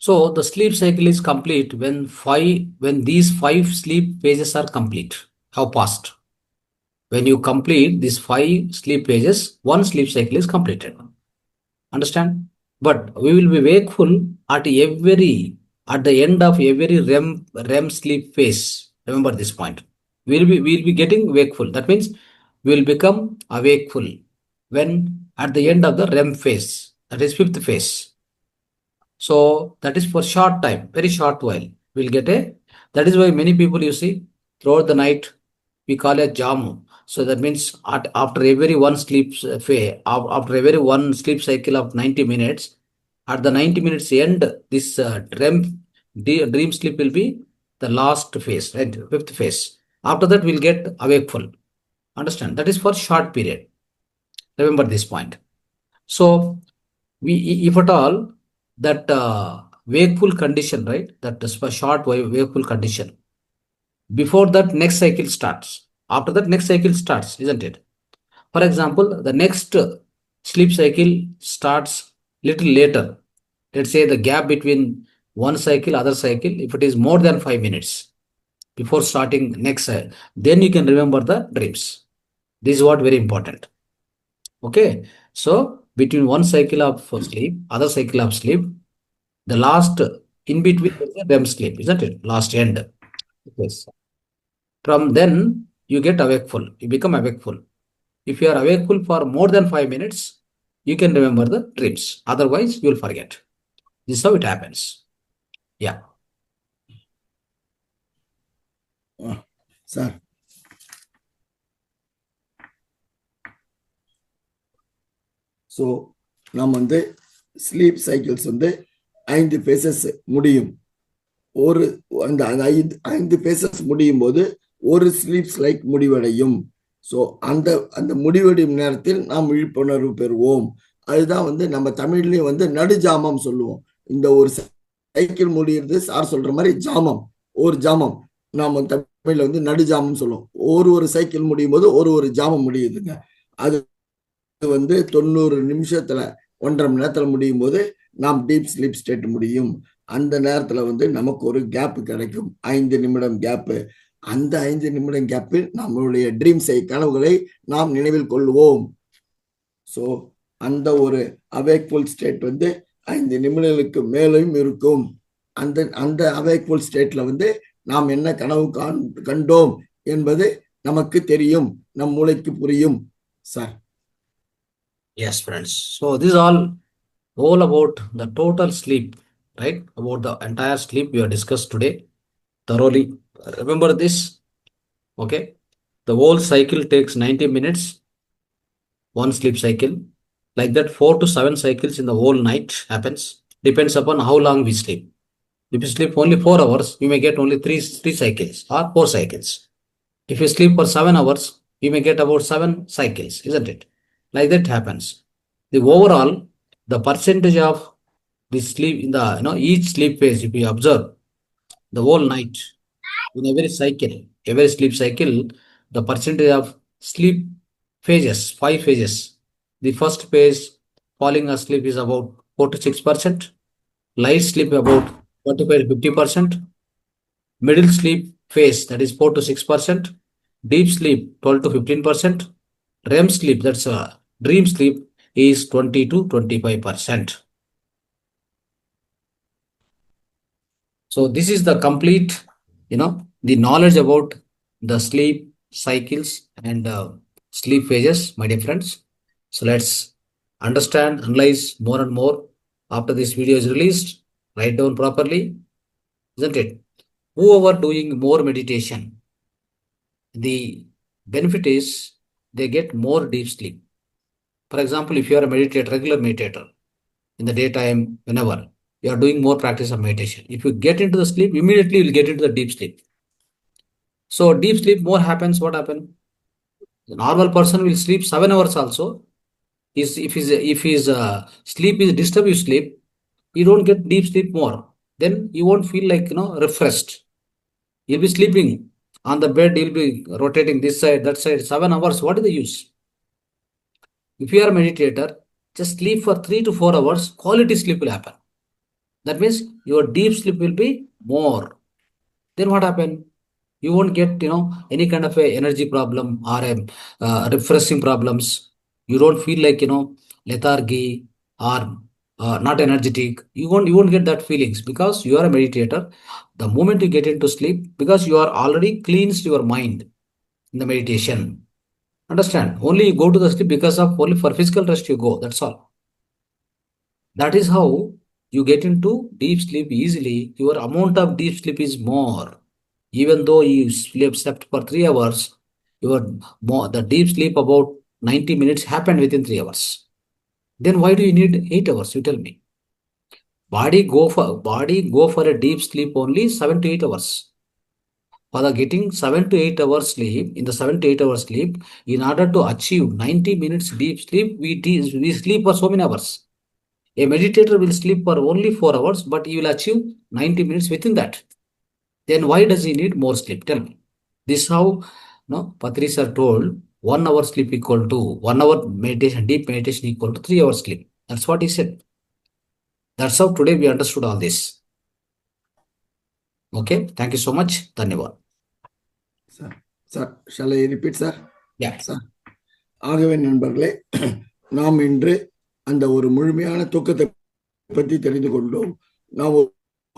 So the sleep cycle is complete when these 5 sleep phases are complete. How fast? When you complete these 5 sleep phases, one sleep cycle is completed. Understand? But we will be wakeful at the end of every REM sleep phase. Remember this point. We'll be getting wakeful. That means we will become awakeful when at the end of the REM phase. That is 5th phase. So that is for short time, very short while. We'll get that is why many people, you see, throughout the night, we call it jamu. So that means after every one sleep phase, after every one sleep cycle of 90 minutes, at the 90 minutes end, this dream sleep will be the last phase, right? 5th phase. After that, we'll get awakeful. Understand? That is for short period. Remember this point. So if at all that wakeful condition, right? That is for short wakeful condition. Before that, next cycle starts. After that, next cycle starts, isn't it? For example, the next sleep cycle starts little later. Let's say the gap between one cycle, other cycle, if it is more than 5 minutes before starting next cycle, then you can remember the dreams. This is what very important. Okay. So between one cycle of sleep, other cycle of sleep, the last in between is a REM sleep, isn't it? Last end. Yes. From then you get awakeful. You become awakeful. If you are awakeful for more than 5 minutes, you can remember the dreams. Otherwise, you will forget. This is how it happens. Yeah. Sir. So நாம் வந்து sleep cycles வந்து 5 bases முடியும். ஒரு அந்த 5 bases முடியும் போது ஒரு sleep ஸ்லைக் முடிவடையும். ஸோ அந்த அந்த முடிவடையும் நேரத்தில் நாம் விழிப்புணர்வு பெறுவோம். அதுதான் வந்து நம்ம தமிழ்லயும் வந்து நடுஜாமம் சொல்லுவோம். இந்த ஒரு சைக்கிள் முடிகிறது சார் சொல்ற மாதிரி ஜாமம், ஒரு ஜாமம் நாம தமிழ்ல வந்து நடுஜாமம் சொல்லுவோம். ஒரு சைக்கிள் முடியும் போது ஒரு ஜாமம் முடியுதுங்க. அது வந்து 90 நிமிஷத்துல 1.5 மணி நேரத்துல முடியும் போது நாம் டீப் ஸ்லீப் ஸ்டேட் முடியும். அந்த நேரத்துல வந்து நமக்கு ஒரு கேப் கிடைக்கும், 5 நிமிடம் கேப். அந்த 5 நிமிடம் கேப்பில் நம்மளுடைய ட்ரீம்ஸை, கனவுகளை நாம் நினைவில் கொள்வோம். ஸோ அந்த ஒரு அவேக்ஃபுல் ஸ்டேட் வந்து 5 நிமிடங்களுக்கு மேலும் இருக்கும். அந்த அவேக்ஃபுல் ஸ்டேட்ல வந்து நாம் என்ன கனவு கண்டோம் என்பது நமக்கு தெரியும், நம் மூளைக்கு புரியும் sir. Yes, friends. So this is all about the total sleep, right? About the entire sleep we have discussed today thoroughly. Remember this, okay? The whole cycle takes 90 minutes, one sleep cycle. Like that, 4 to 7 cycles in the whole night happens. Depends upon how long we sleep. If you sleep only 4 hours, you may get only three cycles or 4 cycles. If you sleep for 7 hours, you may get about 7 cycles, isn't it? Like that happens. The overall, the percentage of the sleep in the each sleep phase, if you observe the whole night in every cycle, every sleep cycle, the percentage of sleep phases, 5 phases. The first phase, falling asleep, is about 4 to 6%. Light sleep about 45 to 50%. Middle sleep phase, that is 4 to 6%. Deep sleep 12 to 15%. REM sleep, that's dream sleep, is 20 to 25%. So this is the complete, the knowledge about the sleep cycles and sleep phases, my dear friends. So let's understand, analyze more and more. After this video is released, write down properly, isn't it? Whoever doing more meditation, the benefit is they get more deep sleep. For example, if you are a meditator, regular meditator, in the daytime, whenever you are doing more practice of meditation, if you get into the sleep, immediately you will get into the deep sleep. So deep sleep more happens, what happens? The normal person will sleep 7 hours also. If his sleep is disturbed, you sleep, you don't get deep sleep more. Then you won't feel like, refreshed. You'll be sleeping on the bed, you'll be rotating this side, that side, 7 hours. What is the use? If you are a meditator, just sleep for 3 to 4 hours, quality sleep will happen. That means your deep sleep will be more. Then what happen? You won't get, any kind of a energy problem or a refreshing problems. You don't feel like, lethargy or not energetic. You won't get that feelings because you are a meditator. The moment you get into sleep, because you are already cleansed your mind in the meditation. Understand? Only you go to the sleep because of only for physical rest you go. That's all. That is how you get into deep sleep easily. Your amount of deep sleep is more. Even though you slept for 3 hours, the deep sleep about 90 minutes happened within 3 hours. Then why do you need 8 hours? You tell me. Body go for a deep sleep only 7 to 8 hours. For the getting 7 to 8 hours sleep, in the 7 to 8 hours sleep, in order to achieve 90 minutes deep sleep, we sleep for so many hours. A meditator will sleep for only 4 hours, but he will achieve 90 minutes within that. Then why does he need more sleep? Tell me. This is how No, Patri sir told 1 hour sleep equal to 1 hour meditation, deep meditation equal to 3 hours sleep. That's what he said. That's how today we understood all this. Okay, thank you so much. Dhanyavad. Sir, shall I repeat, sir? Yeah. Sir. ஆகவே நண்பர்களே, நாம் இன்று அந்த ஒரு முழுமையான தூக்கத்தை பற்றி தெரிந்து கொண்டோம். நாம்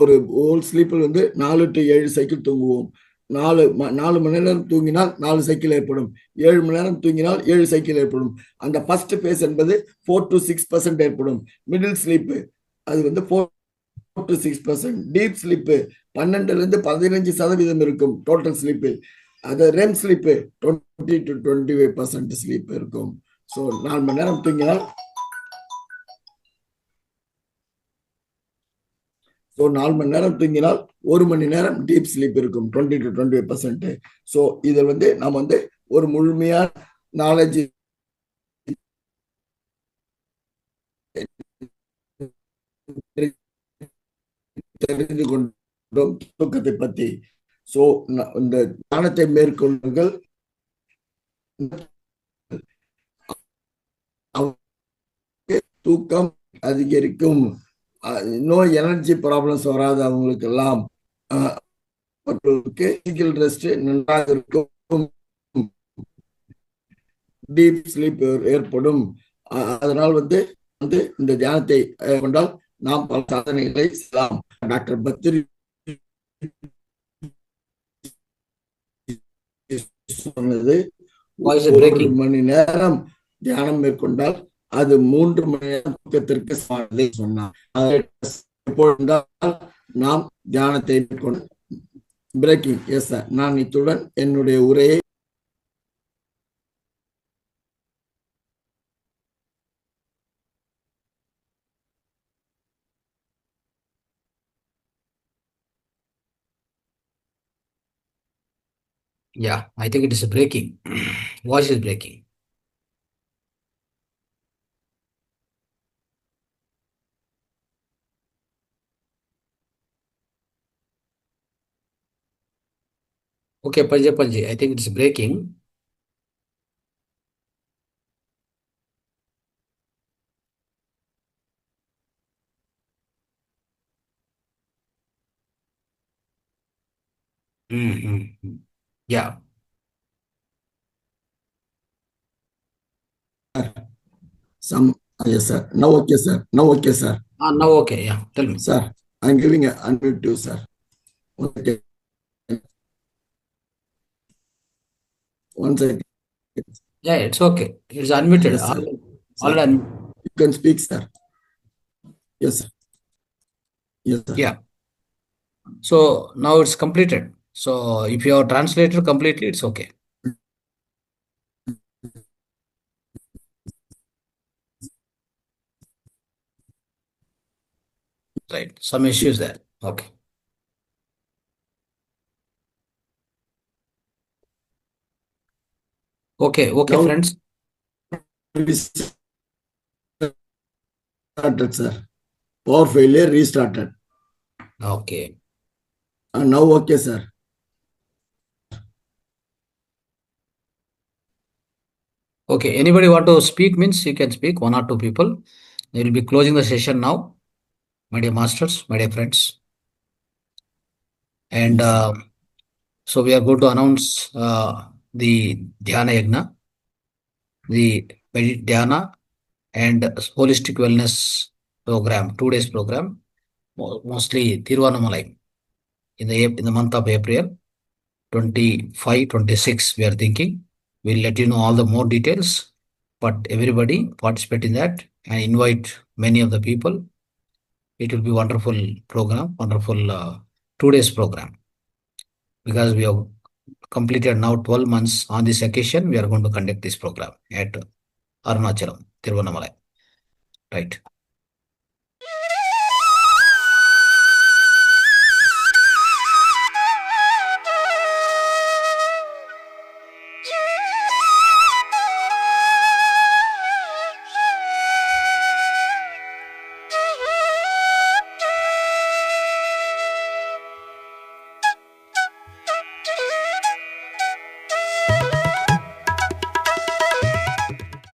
ஒரு ஹோல் ஸ்லீப்பில் 4 to 7 சைக்கிள் தூங்குவோம். 4 மணி நேரம் தூங்கினால் 4 சைக்கிள் ஏற்படும். 7 மணி நேரம் தூங்கினால் 7 சைக்கிள் ஏற்படும். அந்த ஃபர்ஸ்ட் பேஸ் என்பது 4 to 6% ஏற்படும். மிடில் ஸ்லீப் அது 4 to 6%. டீப் ஸ்லீப் 12 to 15% இருக்கும் டோட்டல் ஸ்லீப்பில். அது REM ஸ்லீப் 20 to 25% ஸ்லீப் இருக்கும். ஸோ 4 மணி நேரம் தூங்கினால் 4 மணி நேரம் தூங்கினால் 1 மணி நேரம் டீப் ஸ்லீப் இருக்கும் 20 to 25%. ஸோ இதில் நாம் ஒரு முழுமையான நாலேஜ் தெரிந்து கொண்டோம் தூக்கத்தை பற்றி. ஸோ இந்த தியானத்தை மேற்கொள்ளுங்கள். தூக்கம் அதிகரிக்கும். நோ எனர்ஜி ப்ராப்ளம்ஸ் வராது அவங்களுக்கு எல்லாம். பிசிக்கல் ரெஸ்ட் நன்றாக இருக்கும். டீப் ஸ்லீப் ஏற்படும். அதனால் இந்த தியானத்தை கொண்டால் நாம் பல சாதனைகளை செய்யலாம். டாக்டர் பத்ரி சொன்னது 1 மணி நேரம் தியானம் மேற்கொண்டால் அது 3 மணி நேரம் தூக்கத்திற்கு சமானதை சொன்னார். நாம் தியானத்தை மேற்கொண்டு பிரேக்கிங். எஸ் சார், நான் இத்துடன் என்னுடைய உரையை Yeah, I think it is breaking. Voice is breaking. Okay, Panji, I think it's breaking. Yeah. Yes, sir. Now okay, sir. Now okay, sir. Now okay. Yeah, tell me. Sir, I'm giving an unmute to you, sir. Okay. 1 second. Yeah, it's okay. It's unmuted. Yes, sir. Already You can speak, sir. Yes, sir. Yes, sir. Yeah. So now it's completed. So if you have translated completely, it's okay. Right. Some issues there. Okay. Okay, Now, friends. Restarted, sir. Power failure restarted. Okay. And now okay, sir. Okay, anybody want to speak means you can speak, 1 or 2 people. They will be closing the session now, my dear masters, my dear friends. And so we are going to announce the Dhyana Yagna, the Dhyana and Holistic Wellness program, 2 days program, mostly Tiruvannamalai in the month of April 25, 26 we are thinking. We'll let you know all the more details, but everybody participate in that and invite many of the people. It will be wonderful program, wonderful 2 days program, because we have completed now 12 months on this occasion. We are going to conduct this program at Arunachalam, Tiruvannamalai. Right.